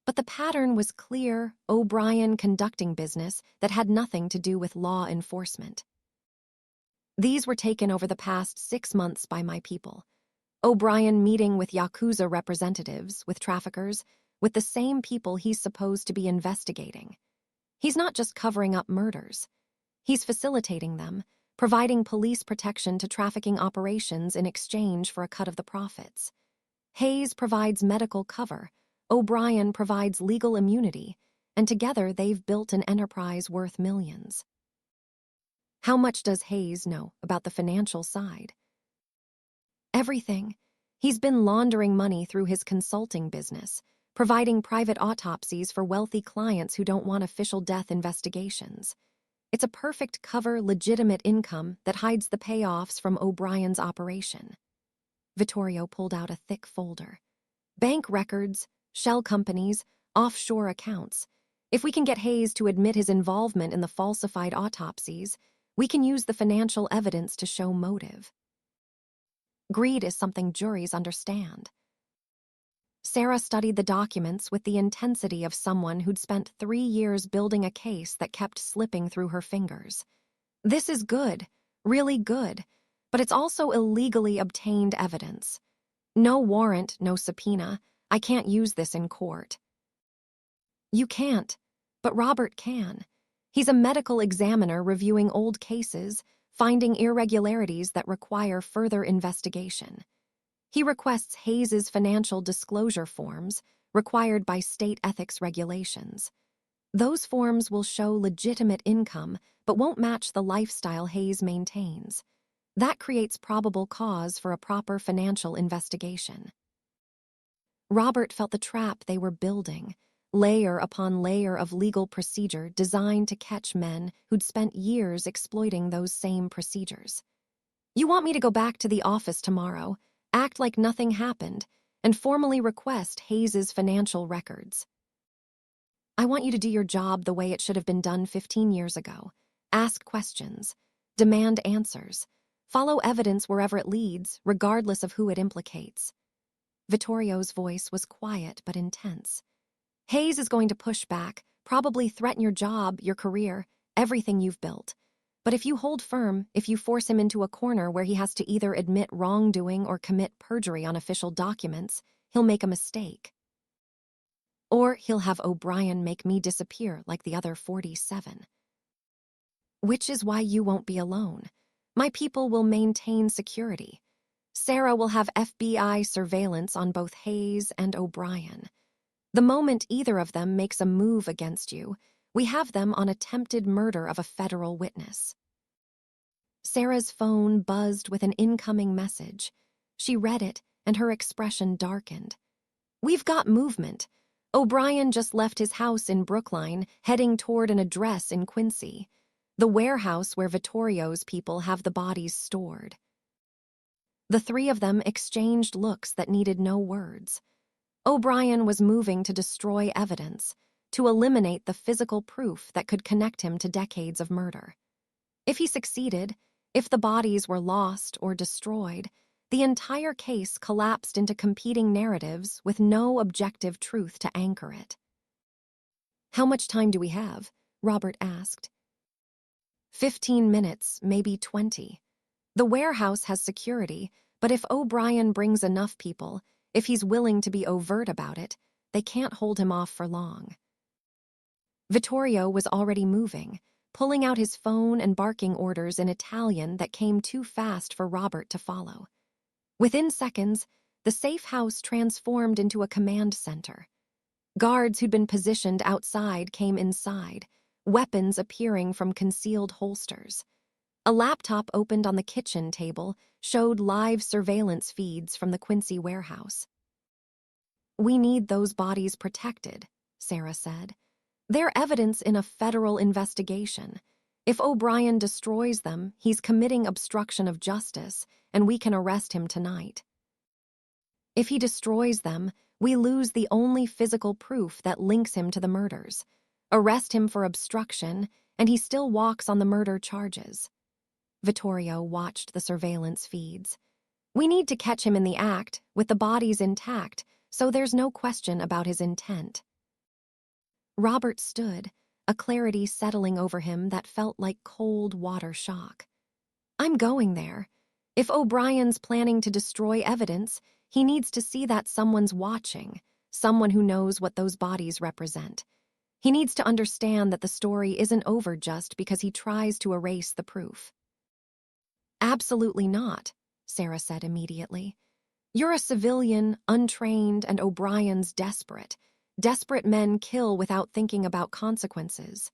But the pattern was clear: O'Brien conducting business that had nothing to do with law enforcement. "These were taken over the past 6 months by my people. O'Brien meeting with Yakuza representatives, with traffickers, with the same people he's supposed to be investigating. He's not just covering up murders. He's facilitating them, providing police protection to trafficking operations in exchange for a cut of the profits. Hayes provides medical cover, O'Brien provides legal immunity, and together they've built an enterprise worth millions." "How much does Hayes know about the financial side?" "Everything. He's been laundering money through his consulting business, providing private autopsies for wealthy clients who don't want official death investigations. It's a perfect cover, legitimate income that hides the payoffs from O'Brien's operation." Vittorio pulled out a thick folder. "Bank records, shell companies, offshore accounts. If we can get Hayes to admit his involvement in the falsified autopsies, we can use the financial evidence to show motive. Greed is something juries understand." Sarah studied the documents with the intensity of someone who'd spent 3 years building a case that kept slipping through her fingers. "This is good, really good, but it's also illegally obtained evidence. No warrant, no subpoena. I can't use this in court." "You can't, but Robert can. He's a medical examiner reviewing old cases, finding irregularities that require further investigation. He requests Hayes's financial disclosure forms, required by state ethics regulations. Those forms will show legitimate income, but won't match the lifestyle Hayes maintains. That creates probable cause for a proper financial investigation." Robert felt the trap they were building, layer upon layer of legal procedure designed to catch men who'd spent years exploiting those same procedures. You want me to go back to the office tomorrow, act like nothing happened, and formally request Hayes's financial records. I want you to do your job the way it should have been done 15 years ago. Ask questions, demand answers, follow evidence wherever it leads, regardless of who it implicates. Vittorio's voice was quiet but intense. Hayes is going to push back, probably threaten your job, your career, everything you've built. But if you hold firm, if you force him into a corner where he has to either admit wrongdoing or commit perjury on official documents, he'll make a mistake. Or he'll have O'Brien make me disappear like the other 47. Which is why you won't be alone. My people will maintain security. Sarah will have FBI surveillance on both Hayes and O'Brien. The moment either of them makes a move against you, we have them on attempted murder of a federal witness. Sarah's phone buzzed with an incoming message. She read it, and her expression darkened. We've got movement. O'Brien just left his house in Brookline, heading toward an address in Quincy, the warehouse where Vittorio's people have the bodies stored. The three of them exchanged looks that needed no words. O'Brien was moving to destroy evidence, to eliminate the physical proof that could connect him to decades of murder. If he succeeded, if the bodies were lost or destroyed, the entire case collapsed into competing narratives with no objective truth to anchor it. How much time do we have? Robert asked. 15 minutes, maybe 20. The warehouse has security, but if O'Brien brings enough people, if he's willing to be overt about it, they can't hold him off for long. Vittorio was already moving, pulling out his phone and barking orders in Italian that came too fast for Robert to follow. Within seconds, the safe house transformed into a command center. Guards who'd been positioned outside came inside, weapons appearing from concealed holsters. A laptop opened on the kitchen table showed live surveillance feeds from the Quincy warehouse. We need those bodies protected, Sarah said. They're evidence in a federal investigation. If O'Brien destroys them, he's committing obstruction of justice, and we can arrest him tonight. If he destroys them, we lose the only physical proof that links him to the murders. Arrest him for obstruction, and he still walks on the murder charges. Vittorio watched the surveillance feeds. We need to catch him in the act, with the bodies intact, so there's no question about his intent. Robert stood, a clarity settling over him that felt like cold water shock. I'm going there. If O'Brien's planning to destroy evidence, he needs to see that someone's watching, someone who knows what those bodies represent. He needs to understand that the story isn't over just because he tries to erase the proof. Absolutely not, Sarah said immediately. You're a civilian, untrained, and O'Brien's desperate. Desperate men kill without thinking about consequences.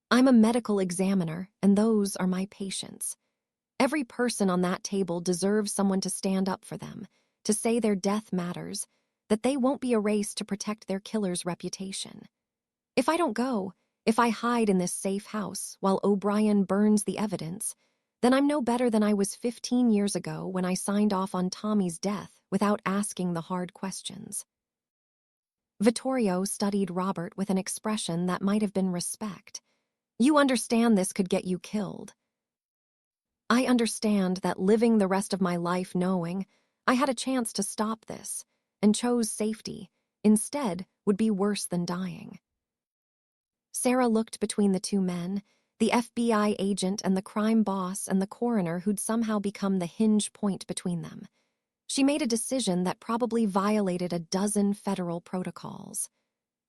I'm a medical examiner, and those are my patients. Every person on that table deserves someone to stand up for them, to say their death matters, that they won't be erased to protect their killer's reputation. If I don't go, if I hide in this safe house while O'Brien burns the evidence, then I'm no better than I was 15 years ago when I signed off on Tommy's death without asking the hard questions. Vittorio studied Robert with an expression that might have been respect. You understand this could get you killed. I understand that living the rest of my life knowing I had a chance to stop this and chose safety instead would be worse than dying. Sarah looked between the two men, the FBI agent and the crime boss and the coroner who'd somehow become the hinge point between them. She made a decision that probably violated a dozen federal protocols.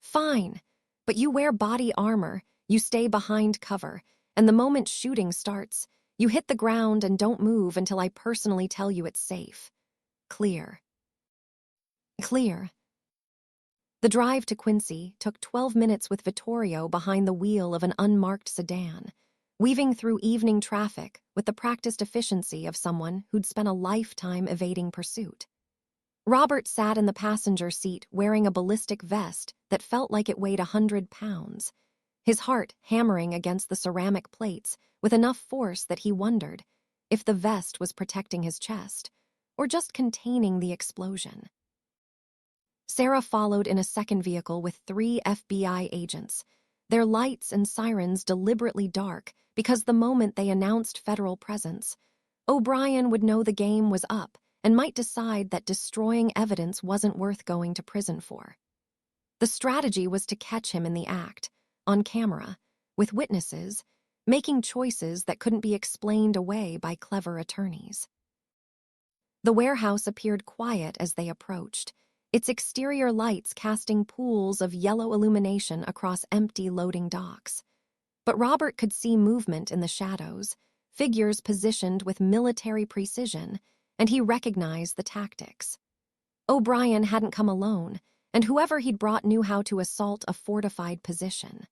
Fine, but you wear body armor, you stay behind cover, and the moment shooting starts, you hit the ground and don't move until I personally tell you it's safe. Clear. Clear. The drive to Quincy took 12 minutes with Vittorio behind the wheel of an unmarked sedan, weaving through evening traffic with the practiced efficiency of someone who'd spent a lifetime evading pursuit. Robert sat in the passenger seat wearing a ballistic vest that felt like it weighed 100 pounds, his heart hammering against the ceramic plates with enough force that he wondered if the vest was protecting his chest or just containing the explosion. Sarah followed in a second vehicle with 3 FBI agents, their lights and sirens deliberately dark because the moment they announced federal presence, O'Brien would know the game was up and might decide that destroying evidence wasn't worth going to prison for. The strategy was to catch him in the act, on camera, with witnesses, making choices that couldn't be explained away by clever attorneys. The warehouse appeared quiet as they approached, its exterior lights casting pools of yellow illumination across empty loading docks. But Robert could see movement in the shadows, figures positioned with military precision, and he recognized the tactics. O'Brien hadn't come alone, and whoever he'd brought knew how to assault a fortified position.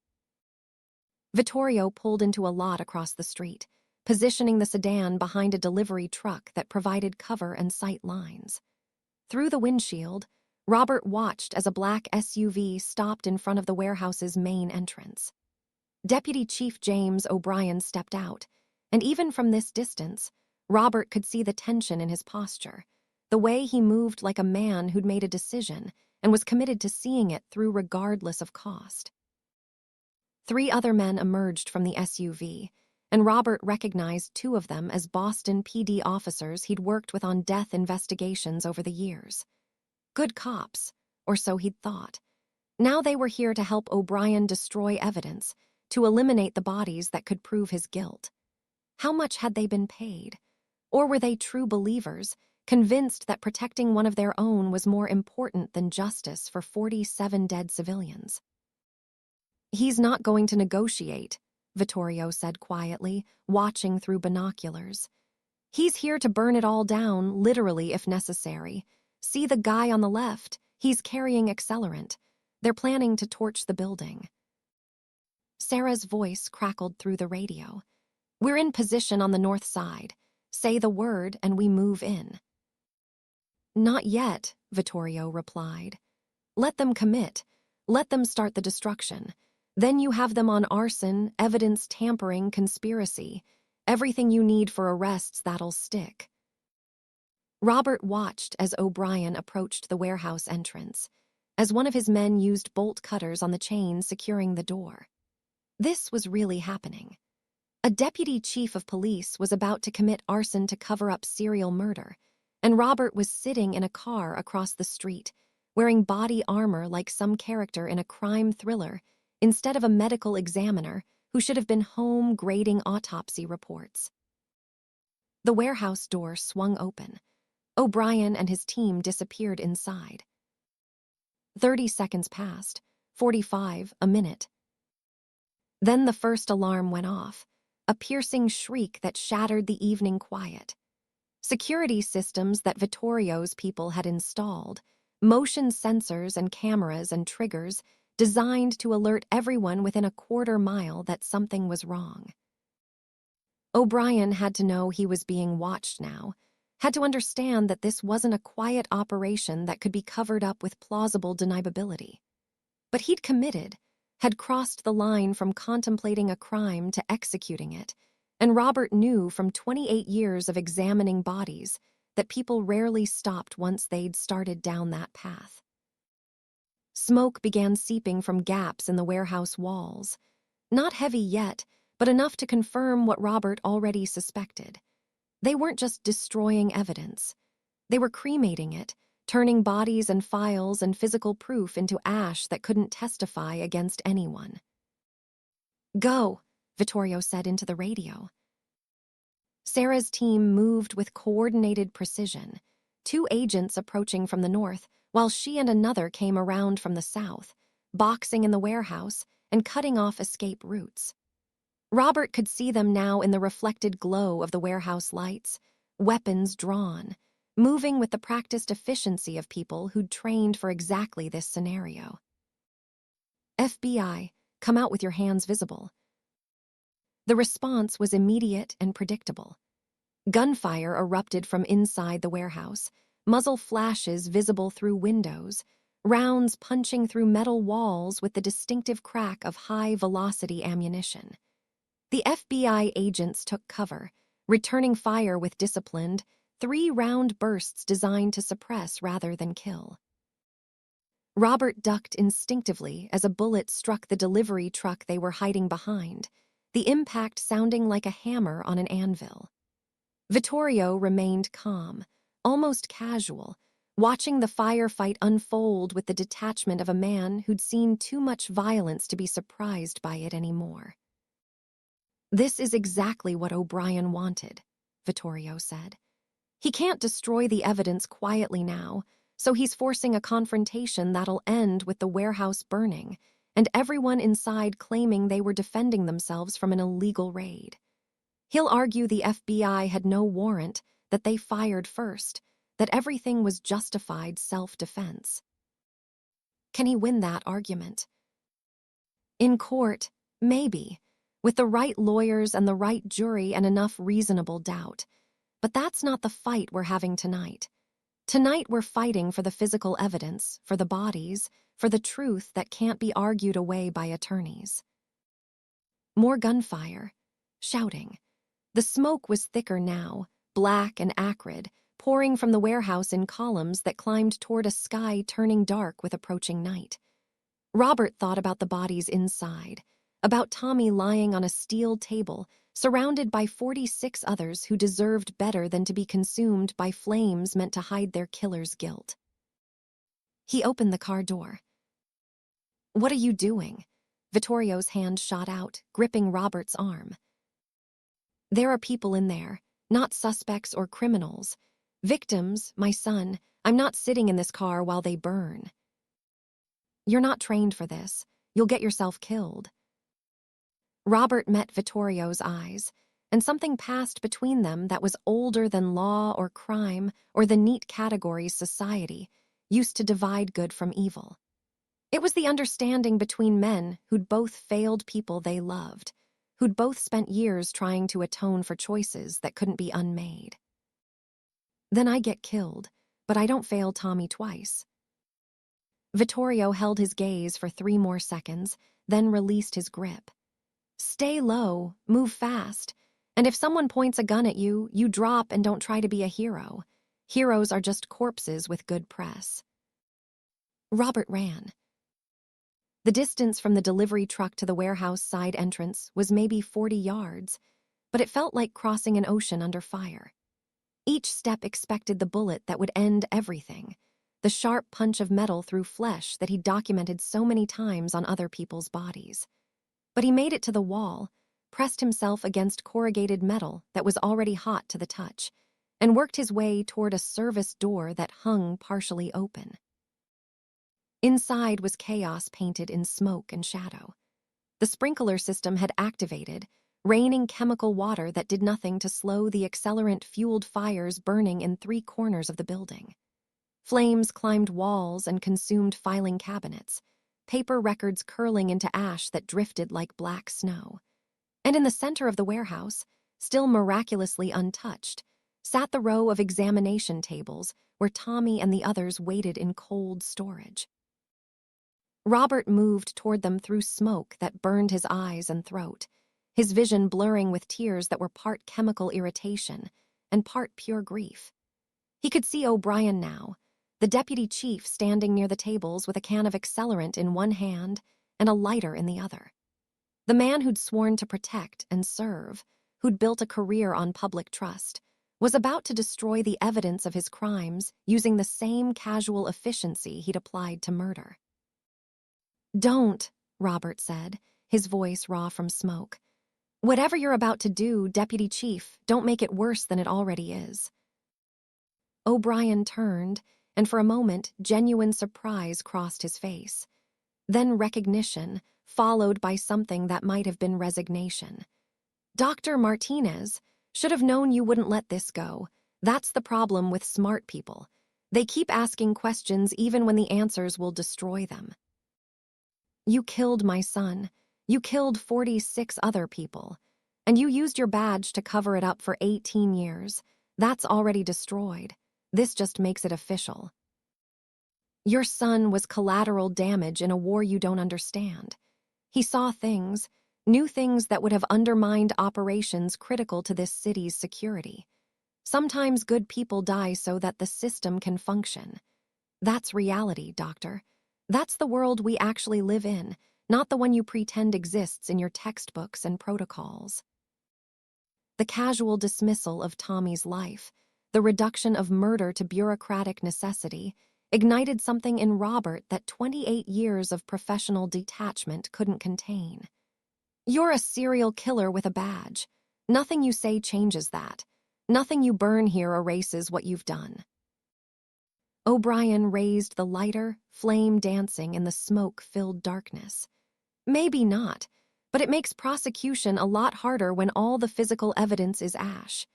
Vittorio pulled into a lot across the street, positioning the sedan behind a delivery truck that provided cover and sight lines. Through the windshield, Robert watched as a black SUV stopped in front of the warehouse's main entrance. Deputy Chief James O'Brien stepped out, and even from this distance, Robert could see the tension in his posture, the way he moved like a man who'd made a decision and was committed to seeing it through regardless of cost. 3 other men emerged from the SUV, and Robert recognized 2 of them as Boston PD officers he'd worked with on death investigations over the years. Good cops, or so he'd thought. Now they were here to help O'Brien destroy evidence, to eliminate the bodies that could prove his guilt. How much had they been paid? Or were they true believers, convinced that protecting one of their own was more important than justice for 47 dead civilians? "He's not going to negotiate," Vittorio said quietly, watching through binoculars. "He's here to burn it all down, literally if necessary. See the guy on the left? He's carrying accelerant. They're planning to torch the building." Sarah's voice crackled through the radio. "We're in position on the north side. Say the word and we move in." "Not yet," Vittorio replied. "Let them commit. Let them start the destruction. Then you have them on arson, evidence tampering, conspiracy. Everything you need for arrests that'll stick." Robert watched as O'Brien approached the warehouse entrance, as one of his men used bolt cutters on the chain securing the door. This was really happening. A deputy chief of police was about to commit arson to cover up serial murder, and Robert was sitting in a car across the street, wearing body armor like some character in a crime thriller, instead of a medical examiner who should have been home grading autopsy reports. The warehouse door swung open. O'Brien and his team disappeared inside. 30 seconds passed, 45, a minute. Then the first alarm went off, a piercing shriek that shattered the evening quiet. Security systems that Vittorio's people had installed, motion sensors and cameras and triggers designed to alert everyone within a quarter mile that something was wrong. O'Brien had to know he was being watched now, had to understand that this wasn't a quiet operation that could be covered up with plausible deniability. But he'd committed, had crossed the line from contemplating a crime to executing it, and Robert knew from 28 years of examining bodies that people rarely stopped once they'd started down that path. Smoke began seeping from gaps in the warehouse walls. Not heavy yet, but enough to confirm what Robert already suspected. They weren't just destroying evidence. They were cremating it, turning bodies and files and physical proof into ash that couldn't testify against anyone. "Go," Vittorio said into the radio. Sarah's team moved with coordinated precision, 2 agents approaching from the north, while she and another came around from the south, boxing in the warehouse and cutting off escape routes. Robert could see them now in the reflected glow of the warehouse lights, weapons drawn, moving with the practiced efficiency of people who'd trained for exactly this scenario. "FBI, come out with your hands visible." The response was immediate and predictable. Gunfire erupted from inside the warehouse, muzzle flashes visible through windows, rounds punching through metal walls with the distinctive crack of high-velocity ammunition. The FBI agents took cover, returning fire with disciplined, 3-round bursts designed to suppress rather than kill. Robert ducked instinctively as a bullet struck the delivery truck they were hiding behind, the impact sounding like a hammer on an anvil. Vittorio remained calm, almost casual, watching the firefight unfold with the detachment of a man who'd seen too much violence to be surprised by it anymore. "This is exactly what O'Brien wanted," Vittorio said. "He can't destroy the evidence quietly now, so he's forcing a confrontation that'll end with the warehouse burning and everyone inside claiming they were defending themselves from an illegal raid. He'll argue the FBI had no warrant, that they fired first, that everything was justified self-defense." Can he win that argument? In court, maybe, with the right lawyers and the right jury and enough reasonable doubt. But that's not the fight we're having tonight. Tonight we're fighting for the physical evidence, for the bodies, for the truth that can't be argued away by attorneys. More gunfire, shouting. The smoke was thicker now, black and acrid, pouring from the warehouse in columns that climbed toward a sky turning dark with approaching night. Robert thought about the bodies inside, about Tommy lying on a steel table, surrounded by 46 others who deserved better than to be consumed by flames meant to hide their killer's guilt. He opened the car door. "What are you doing?" Vittorio's hand shot out, gripping Robert's arm. "There are people in there, not suspects or criminals. Victims, my son. I'm not sitting in this car while they burn." "You're not trained for this. You'll get yourself killed." Robert met Vittorio's eyes, and something passed between them that was older than law or crime or the neat categories society used to divide good from evil. It was the understanding between men who'd both failed people they loved, who'd both spent years trying to atone for choices that couldn't be unmade. "Then I get killed, but I don't fail Tommy twice." Vittorio held his gaze for 3 more seconds, then released his grip. "Stay low, move fast, and if someone points a gun at you, you drop and don't try to be a hero. Heroes are just corpses with good press." Robert ran. The distance from the delivery truck to the warehouse side entrance was maybe 40 yards, but it felt like crossing an ocean under fire. Each step expected the bullet that would end everything, the sharp punch of metal through flesh that he'd documented so many times on other people's bodies. But he made it to the wall, pressed himself against corrugated metal that was already hot to the touch, and worked his way toward a service door that hung partially open. Inside was chaos painted in smoke and shadow. The sprinkler system had activated, raining chemical water that did nothing to slow the accelerant-fueled fires burning in 3 corners of the building. Flames climbed walls and consumed filing cabinets, paper records curling into ash that drifted like black snow. And in the center of the warehouse, still miraculously untouched, sat the row of examination tables where Tommy and the others waited in cold storage. Robert moved toward them through smoke that burned his eyes and throat, his vision blurring with tears that were part chemical irritation and part pure grief. He could see O'Brien now, the deputy chief standing near the tables with a can of accelerant in one hand and a lighter in the other. The man who'd sworn to protect and serve, who'd built a career on public trust, was about to destroy the evidence of his crimes using the same casual efficiency he'd applied to murder. "Don't," Robert said, his voice raw from smoke. "Whatever you're about to do, Deputy Chief, don't make it worse than it already is." O'Brien turned, and for a moment, genuine surprise crossed his face. Then recognition, followed by something that might have been resignation. "Dr. Martinez, should have known you wouldn't let this go. That's the problem with smart people. They keep asking questions even when the answers will destroy them. You killed my son. You killed 46 other people. And you used your badge to cover it up for 18 years. That's already destroyed. This just makes it official. Your son was collateral damage in a war you don't understand. He saw things, new things that would have undermined operations critical to this city's security. Sometimes good people die so that the system can function. That's reality, Doctor. That's the world we actually live in, not the one you pretend exists in your textbooks and protocols. The casual dismissal of Tommy's life, the reduction of murder to bureaucratic necessity, ignited something in Robert that 28 years of professional detachment couldn't contain. You're a serial killer with a badge. Nothing you say changes that. Nothing you burn here erases what you've done. O'Brien raised the lighter, flame dancing in the smoke-filled darkness. Maybe not, but it makes prosecution a lot harder when all the physical evidence is ash.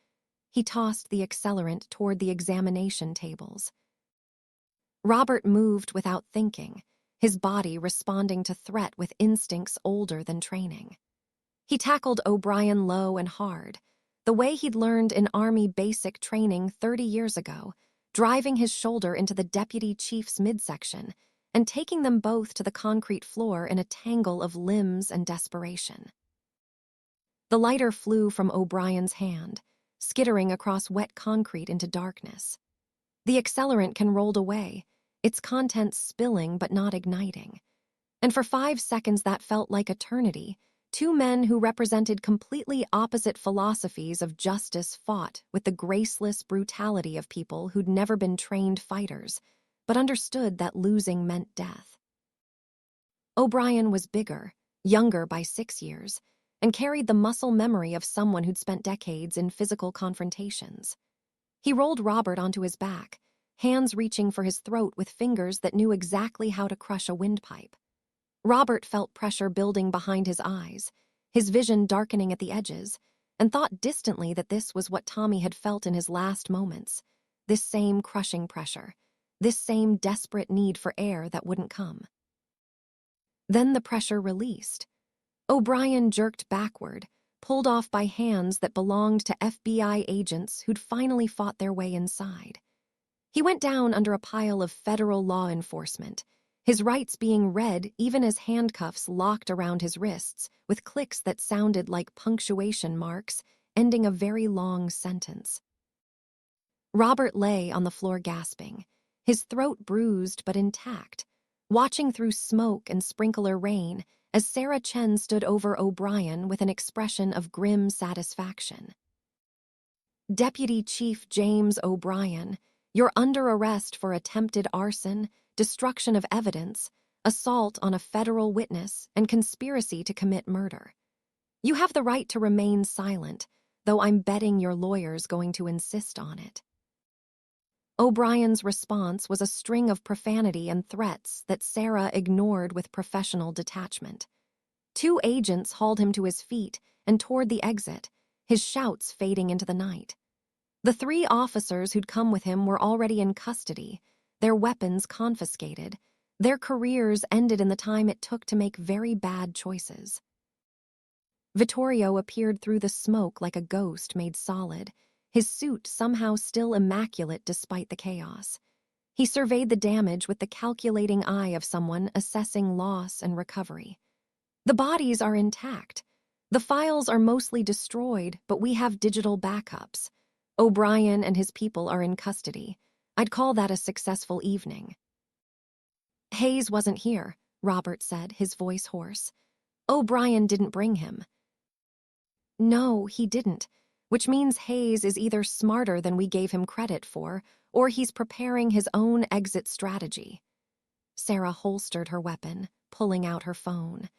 He tossed the accelerant toward the examination tables. Robert moved without thinking, his body responding to threat with instincts older than training. He tackled O'Brien low and hard, the way he'd learned in Army basic training 30 years ago, driving his shoulder into the deputy chief's midsection and taking them both to the concrete floor in a tangle of limbs and desperation. The lighter flew from O'Brien's hand, skittering across wet concrete into darkness. The accelerant can rolled away, its contents spilling but not igniting. And for 5 seconds that felt like eternity. Two men who represented completely opposite philosophies of justice fought with the graceless brutality of people who'd never been trained fighters, but understood that losing meant death. O'Brien was bigger, younger by 6 years, and carried the muscle memory of someone who'd spent decades in physical confrontations. He rolled Robert onto his back, hands reaching for his throat with fingers that knew exactly how to crush a windpipe. Robert felt pressure building behind his eyes, his vision darkening at the edges, and thought distantly that this was what Tommy had felt in his last moments, this same crushing pressure, this same desperate need for air that wouldn't come. Then the pressure released. O'Brien jerked backward, pulled off by hands that belonged to FBI agents who'd finally fought their way inside. He went down under a pile of federal law enforcement, his rights being read even as handcuffs locked around his wrists with clicks that sounded like punctuation marks, ending a very long sentence. Robert lay on the floor gasping, his throat bruised but intact, watching through smoke and sprinkler rain as Sarah Chen stood over O'Brien with an expression of grim satisfaction. Deputy Chief James O'Brien, you're under arrest for attempted arson, destruction of evidence, assault on a federal witness, and conspiracy to commit murder. You have the right to remain silent, though I'm betting your lawyer's going to insist on it. O'Brien's response was a string of profanity and threats that Sarah ignored with professional detachment. 2 agents hauled him to his feet and toward the exit, his shouts fading into the night. The 3 officers who'd come with him were already in custody, their weapons confiscated, their careers ended in the time it took to make very bad choices. Vittorio appeared through the smoke like a ghost made solid, his suit somehow still immaculate despite the chaos. He surveyed the damage with the calculating eye of someone assessing loss and recovery. The bodies are intact. The files are mostly destroyed, but we have digital backups. O'Brien and his people are in custody. I'd call that a successful evening. Hayes wasn't here, Robert said, his voice hoarse. O'Brien didn't bring him. No, he didn't, which means Hayes is either smarter than we gave him credit for, or he's preparing his own exit strategy. Sarah holstered her weapon, pulling out her phone.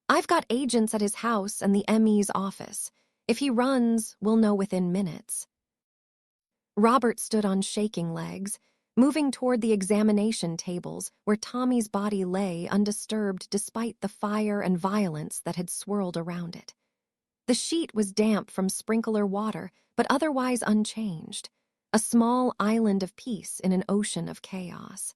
I've got agents at his house and the ME's office. If he runs, we'll know within minutes. Robert stood on shaking legs, moving toward the examination tables where Tommy's body lay undisturbed despite the fire and violence that had swirled around it. The sheet was damp from sprinkler water, but otherwise unchanged, a small island of peace in an ocean of chaos.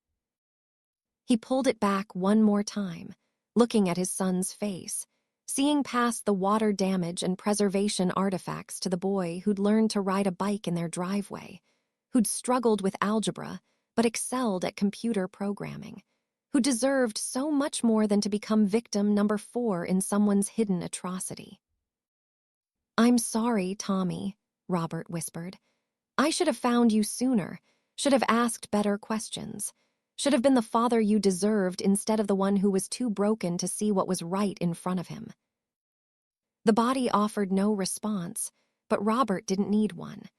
He pulled it back one more time, looking at his son's face, seeing past the water damage and preservation artifacts to the boy who'd learned to ride a bike in their driveway, who'd struggled with algebra but excelled at computer programming, who deserved so much more than to become victim number 4 in someone's hidden atrocity. "I'm sorry, Tommy," Robert whispered. "I should have found you sooner, should have asked better questions, should have been the father you deserved instead of the one who was too broken to see what was right in front of him." The body offered no response, but Robert didn't need one.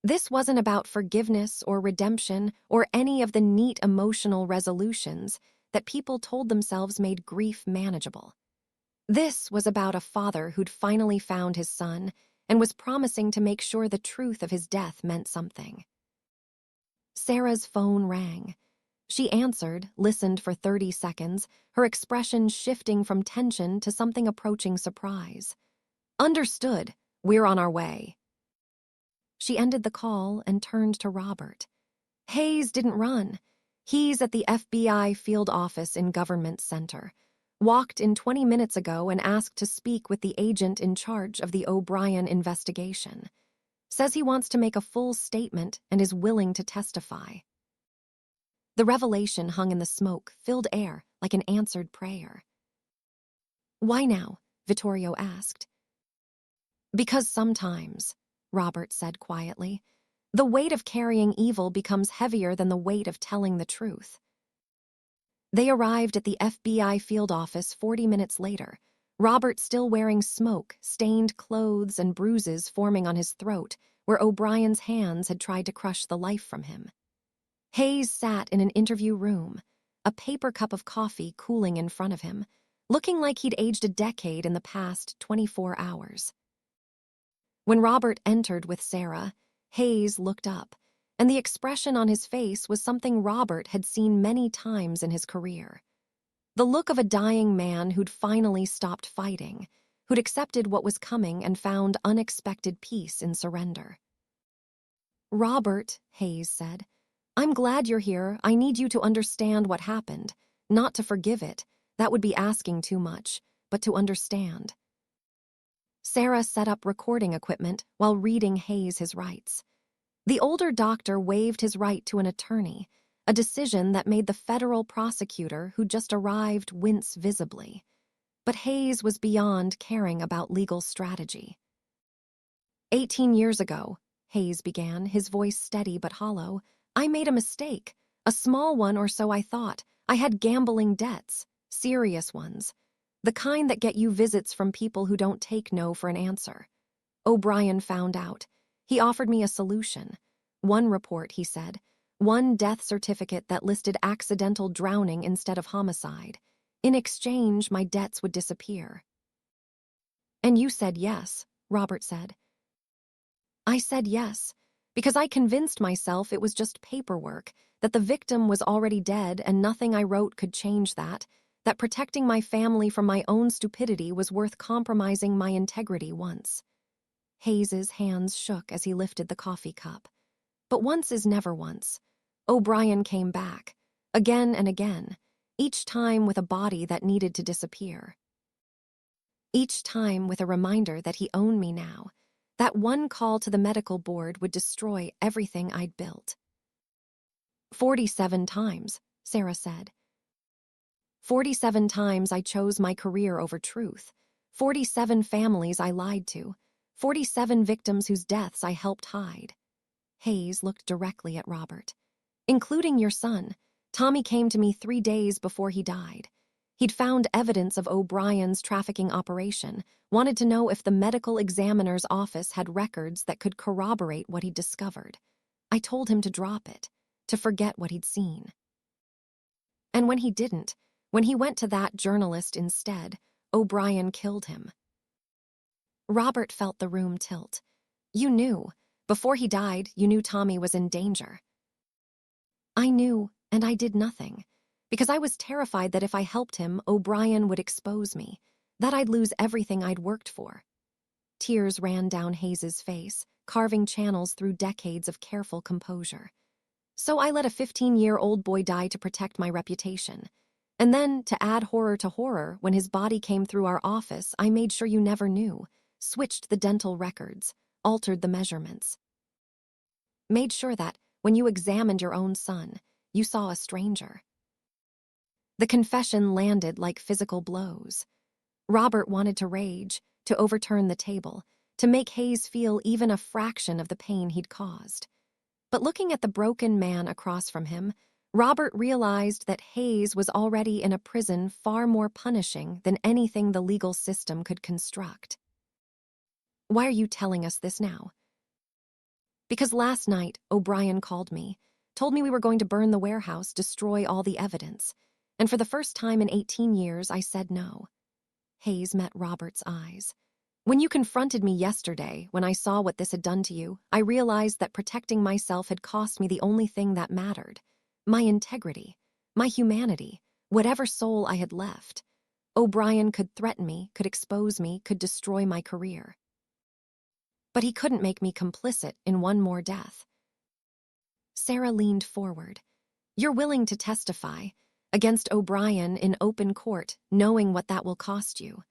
This wasn't about forgiveness or redemption or any of the neat emotional resolutions that people told themselves made grief manageable. This was about a father who'd finally found his son and was promising to make sure the truth of his death meant something. Sarah's phone rang. She answered, listened for 30 seconds, her expression shifting from tension to something approaching surprise. "Understood. We're on our way." She ended the call and turned to Robert. "Hayes didn't run. He's at the FBI field office in Government Center. Walked in 20 minutes ago and asked to speak with the agent in charge of the O'Brien investigation. Says he wants to make a full statement and is willing to testify." The revelation hung in the smoke, filled air like an answered prayer. "Why now?" Vittorio asked. "Because sometimes," Robert said quietly, "the weight of carrying evil becomes heavier than the weight of telling the truth." They arrived at the FBI field office 40 minutes later, Robert still wearing smoke, stained clothes, and bruises forming on his throat where O'Brien's hands had tried to crush the life from him. Hayes sat in an interview room, a paper cup of coffee cooling in front of him, looking like he'd aged a decade in the past 24 hours. When Robert entered with Sarah, Hayes looked up, and the expression on his face was something Robert had seen many times in his career. The look of a dying man who'd finally stopped fighting, who'd accepted what was coming and found unexpected peace in surrender. "Robert," Hayes said, "I'm glad you're here. I need you to understand what happened, not to forgive it. That would be asking too much, but to understand." Sarah set up recording equipment while reading Hayes his rights. The older doctor waived his right to an attorney, a decision that made the federal prosecutor who just arrived wince visibly. But Hayes was beyond caring about legal strategy. 18 years ago, Hayes began, his voice steady but hollow, "I made a mistake, a small one or so I thought. I had gambling debts, serious ones. The kind that get you visits from people who don't take no for an answer. O'Brien found out. He offered me a solution. One report, he said. One death certificate that listed accidental drowning instead of homicide. In exchange, my debts would disappear." "And you said yes," Robert said. "I said yes, because I convinced myself it was just paperwork, that the victim was already dead and nothing I wrote could change that protecting my family from my own stupidity was worth compromising my integrity once." Hayes's hands shook as he lifted the coffee cup. But once is never once. O'Brien came back, again and again, each time with a body that needed to disappear. Each time with a reminder that he owned me now, that one call to the medical board would destroy everything I'd built. 47 times, Sarah said. 47 times I chose my career over truth. 47 families I lied to. 47 victims whose deaths I helped hide. Hayes looked directly at Robert. "Including your son. Tommy came to me 3 days before he died. He'd found evidence of O'Brien's trafficking operation, wanted to know if the medical examiner's office had records that could corroborate what he'd discovered. I told him to drop it, to forget what he'd seen. And when he didn't, when he went to that journalist instead, O'Brien killed him." Robert felt the room tilt. "You knew. Before he died, you knew Tommy was in danger." "I knew, and I did nothing. Because I was terrified that if I helped him, O'Brien would expose me, that I'd lose everything I'd worked for." Tears ran down Hayes's face, carving channels through decades of careful composure. "So I let a 15-year-old boy die to protect my reputation. And then, to add horror to horror, when his body came through our office, I made sure you never knew, switched the dental records, altered the measurements. Made sure that, when you examined your own son, you saw a stranger. The confession landed like physical blows. Robert wanted to rage, to overturn the table, to make Hayes feel even a fraction of the pain he'd caused. But looking at the broken man across from him, Robert realized that Hayes was already in a prison far more punishing than anything the legal system could construct. "Why are you telling us this now?" "Because last night, O'Brien called me, told me we were going to burn the warehouse, destroy all the evidence. And for the first time in 18 years, I said no." Hayes met Robert's eyes. "When you confronted me yesterday, when I saw what this had done to you, I realized that protecting myself had cost me the only thing that mattered. My integrity, my humanity, whatever soul I had left. O'Brien could threaten me, could expose me, could destroy my career. But he couldn't make me complicit in one more death." Sarah leaned forward. "You're willing to testify against O'Brien in open court, knowing what that will cost you."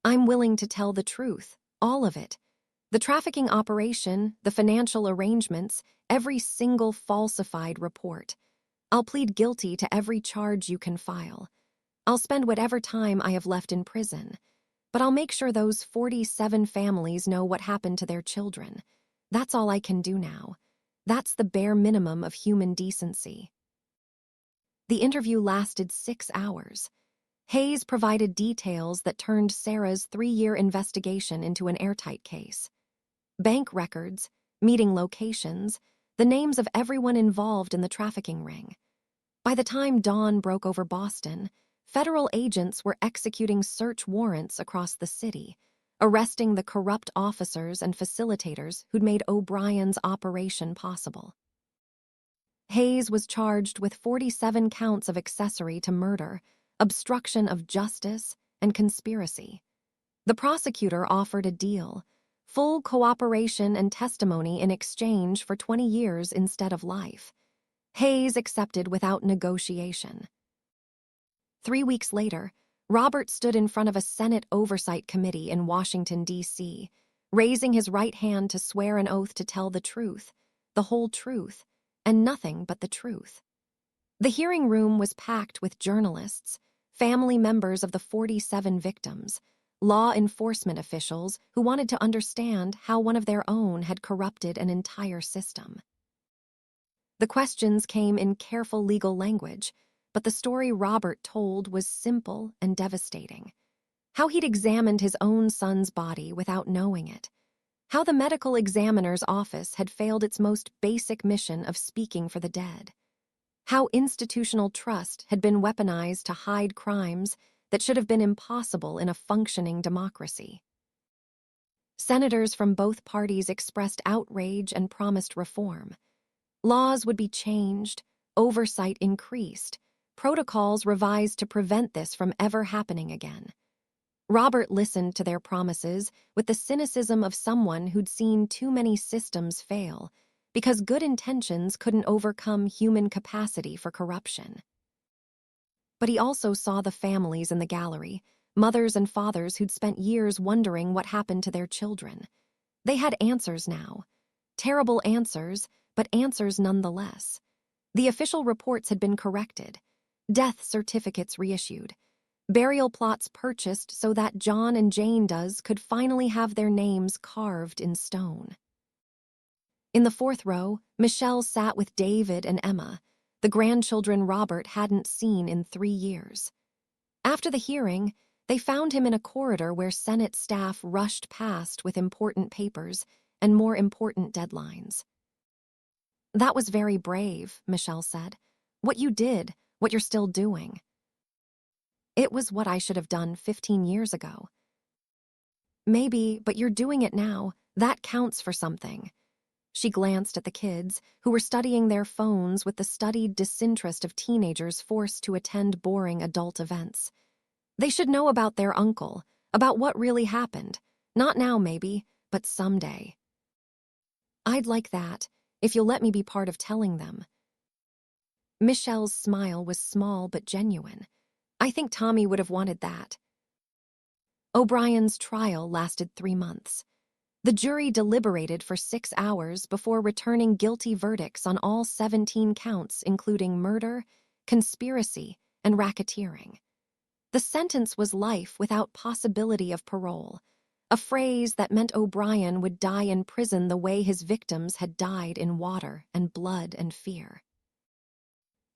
"I'm willing to tell the truth, all of it. The trafficking operation, the financial arrangements, every single falsified report. I'll plead guilty to every charge you can file. I'll spend whatever time I have left in prison. But I'll make sure those 47 families know what happened to their children. That's all I can do now. That's the bare minimum of human decency." The interview lasted 6 hours. Hayes provided details that turned Sarah's 3-year investigation into an airtight case. Bank records, meeting locations, the names of everyone involved in the trafficking ring. By the time dawn broke over Boston, federal agents were executing search warrants across the city, arresting the corrupt officers and facilitators who'd made O'Brien's operation possible. Hayes was charged with 47 counts of accessory to murder, obstruction of justice, and conspiracy. The prosecutor offered a deal: full cooperation and testimony in exchange for 20 years instead of life. Hayes accepted without negotiation. 3 weeks later, Robert stood in front of a Senate Oversight Committee in Washington, D.C., raising his right hand to swear an oath to tell the truth, the whole truth, and nothing but the truth. The hearing room was packed with journalists, family members of the 47 victims, law enforcement officials who wanted to understand how one of their own had corrupted an entire system. The questions came in careful legal language, but the story Robert told was simple and devastating. How he'd examined his own son's body without knowing it. How the medical examiner's office had failed its most basic mission of speaking for the dead. How institutional trust had been weaponized to hide crimes that should have been impossible in a functioning democracy. Senators from both parties expressed outrage and promised reform. Laws would be changed, oversight increased, protocols revised to prevent this from ever happening again. Robert listened to their promises with the cynicism of someone who'd seen too many systems fail because good intentions couldn't overcome human capacity for corruption. But he also saw the families in the gallery, mothers and fathers who'd spent years wondering what happened to their children. They had answers now. Terrible answers, but answers nonetheless. The official reports had been corrected. Death certificates reissued. Burial plots purchased so that John and Jane Does could finally have their names carved in stone. In the 4th row, Michelle sat with David and Emma, the grandchildren Robert hadn't seen in 3 years. After the hearing, they found him in a corridor where Senate staff rushed past with important papers and more important deadlines. "That was very brave," Michelle said. "What you did, what you're still doing." "It was what I should have done 15 years ago." "Maybe, but you're doing it now. That counts for something." She glanced at the kids, who were studying their phones with the studied disinterest of teenagers forced to attend boring adult events. They should know about their uncle, about what really happened. Not now, maybe, but someday. "I'd like that, if you'll let me be part of telling them." Michelle's smile was small but genuine. "I think Tommy would have wanted that." O'Brien's trial lasted 3 months. The jury deliberated for 6 hours before returning guilty verdicts on all 17 counts, including murder, conspiracy, and racketeering. The sentence was life without possibility of parole, a phrase that meant O'Brien would die in prison the way his victims had died in water and blood and fear.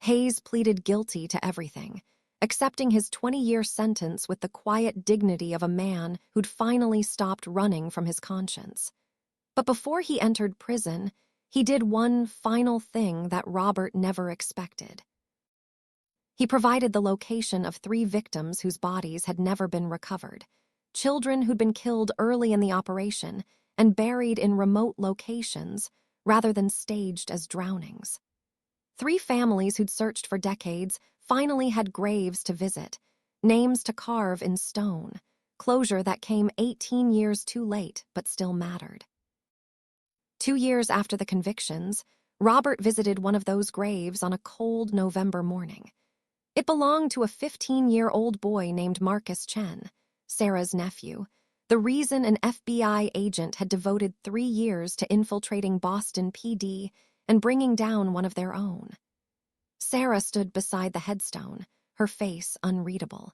Hayes pleaded guilty to everything, accepting his 20-year sentence with the quiet dignity of a man who'd finally stopped running from his conscience. But before he entered prison, he did one final thing that Robert never expected. He provided the location of 3 victims whose bodies had never been recovered, children who'd been killed early in the operation and buried in remote locations rather than staged as drownings. 3 families who'd searched for decades finally had graves to visit, names to carve in stone, closure that came 18 years too late but still mattered. 2 years after the convictions, Robert visited one of those graves on a cold November morning. It belonged to a 15-year-old boy named Marcus Chen, Sarah's nephew, the reason an FBI agent had devoted 3 years to infiltrating Boston PD and bringing down one of their own. Sarah stood beside the headstone, her face unreadable.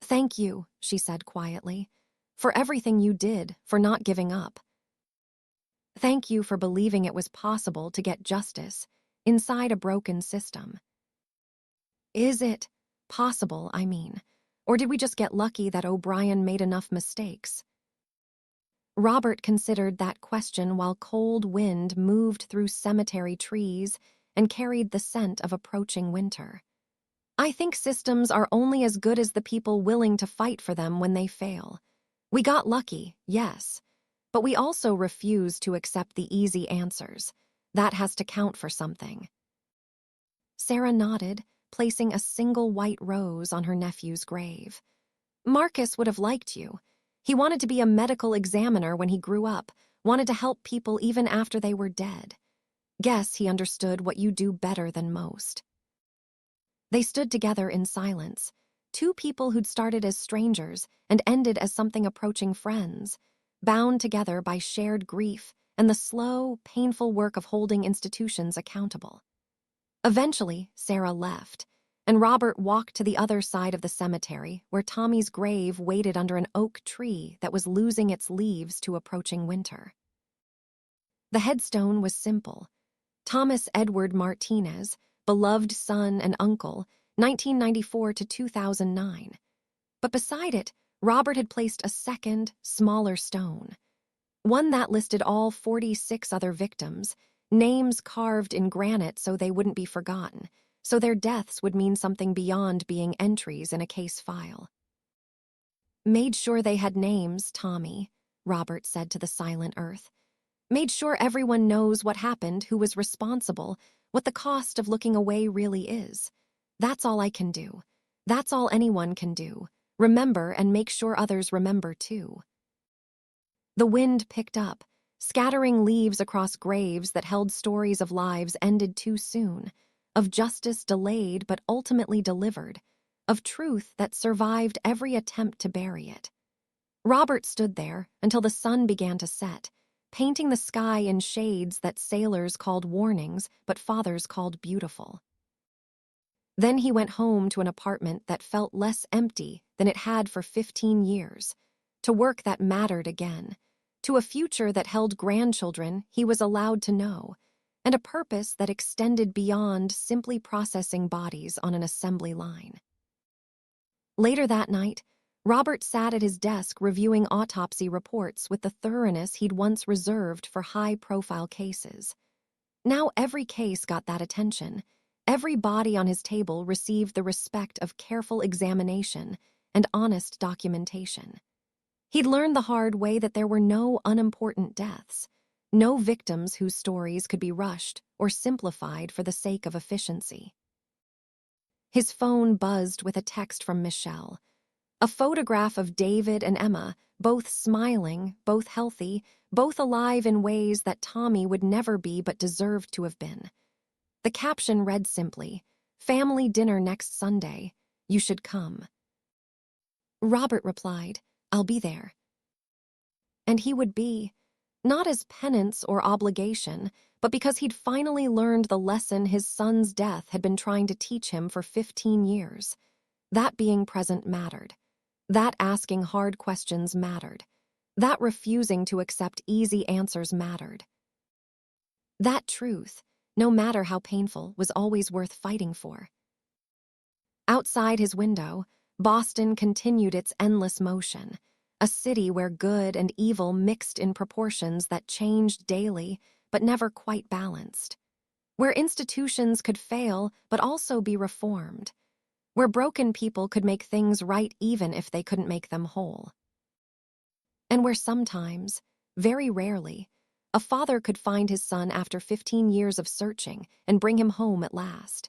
"Thank you," she said quietly, "for everything you did, for not giving up. Thank you for believing it was possible to get justice inside a broken system." Is it possible, I mean? Or did we just get lucky that O'Brien made enough mistakes? Robert considered that question while cold wind moved through cemetery trees and carried the scent of approaching winter. I think systems are only as good as the people willing to fight for them when they fail. We got lucky, yes, but we also refuse to accept the easy answers. That has to count for something. Sarah nodded, placing a single white rose on her nephew's grave. "Marcus would have liked you. He wanted to be a medical examiner when he grew up, wanted to help people even after they were dead. Guess he understood what you do better than most." They stood together in silence, 2 people who'd started as strangers and ended as something approaching friends, bound together by shared grief and the slow, painful work of holding institutions accountable. Eventually, Sarah left, and Robert walked to the other side of the cemetery where Tommy's grave waited under an oak tree that was losing its leaves to approaching winter. The headstone was simple. Thomas Edward Martinez, beloved son and uncle, 1994 to 2009. But beside it, Robert had placed a second, smaller stone. One that listed all 46 other victims, names carved in granite so they wouldn't be forgotten, so their deaths would mean something beyond being entries in a case file. "Made sure they had names, Tommy," Robert said to the silent earth. "Made sure everyone knows what happened, who was responsible, what the cost of looking away really is. That's all I can do. That's all anyone can do. Remember and make sure others remember too." The wind picked up, scattering leaves across graves that held stories of lives ended too soon, of justice delayed but ultimately delivered, of truth that survived every attempt to bury it. Robert stood there until the sun began to set, painting the sky in shades that sailors called warnings but fathers called beautiful. Then he went home to an apartment that felt less empty than it had for 15 years, to work that mattered again, to a future that held grandchildren he was allowed to know, and a purpose that extended beyond simply processing bodies on an assembly line. Later that night, Robert sat at his desk reviewing autopsy reports with the thoroughness he'd once reserved for high-profile cases. Now every case got that attention. Every body on his table received the respect of careful examination and honest documentation. He'd learned the hard way that there were no unimportant deaths, no victims whose stories could be rushed or simplified for the sake of efficiency. His phone buzzed with a text from Michelle. A photograph of David and Emma, both smiling, both healthy, both alive in ways that Tommy would never be but deserved to have been. The caption read simply, "Family dinner next Sunday. You should come." Robert replied, "I'll be there." And he would be, not as penance or obligation, but because he'd finally learned the lesson his son's death had been trying to teach him for 15 years. That being present mattered. That asking hard questions mattered. That refusing to accept easy answers mattered. That truth, no matter how painful, was always worth fighting for. Outside his window, Boston continued its endless motion, a city where good and evil mixed in proportions that changed daily but never quite balanced, where institutions could fail but also be reformed, where broken people could make things right even if they couldn't make them whole. And where sometimes, very rarely, a father could find his son after 15 years of searching and bring him home at last.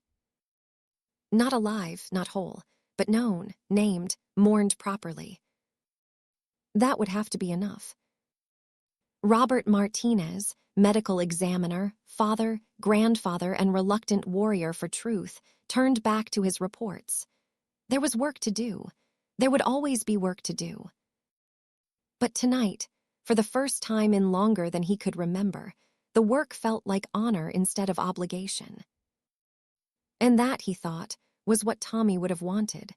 Not alive, not whole, but known, named, mourned properly. That would have to be enough. Robert Martinez, medical examiner, father, grandfather, and reluctant warrior for truth, turned back to his reports. There was work to do. There would always be work to do. But tonight, for the first time in longer than he could remember, the work felt like honor instead of obligation. And that, he thought, was what Tommy would have wanted.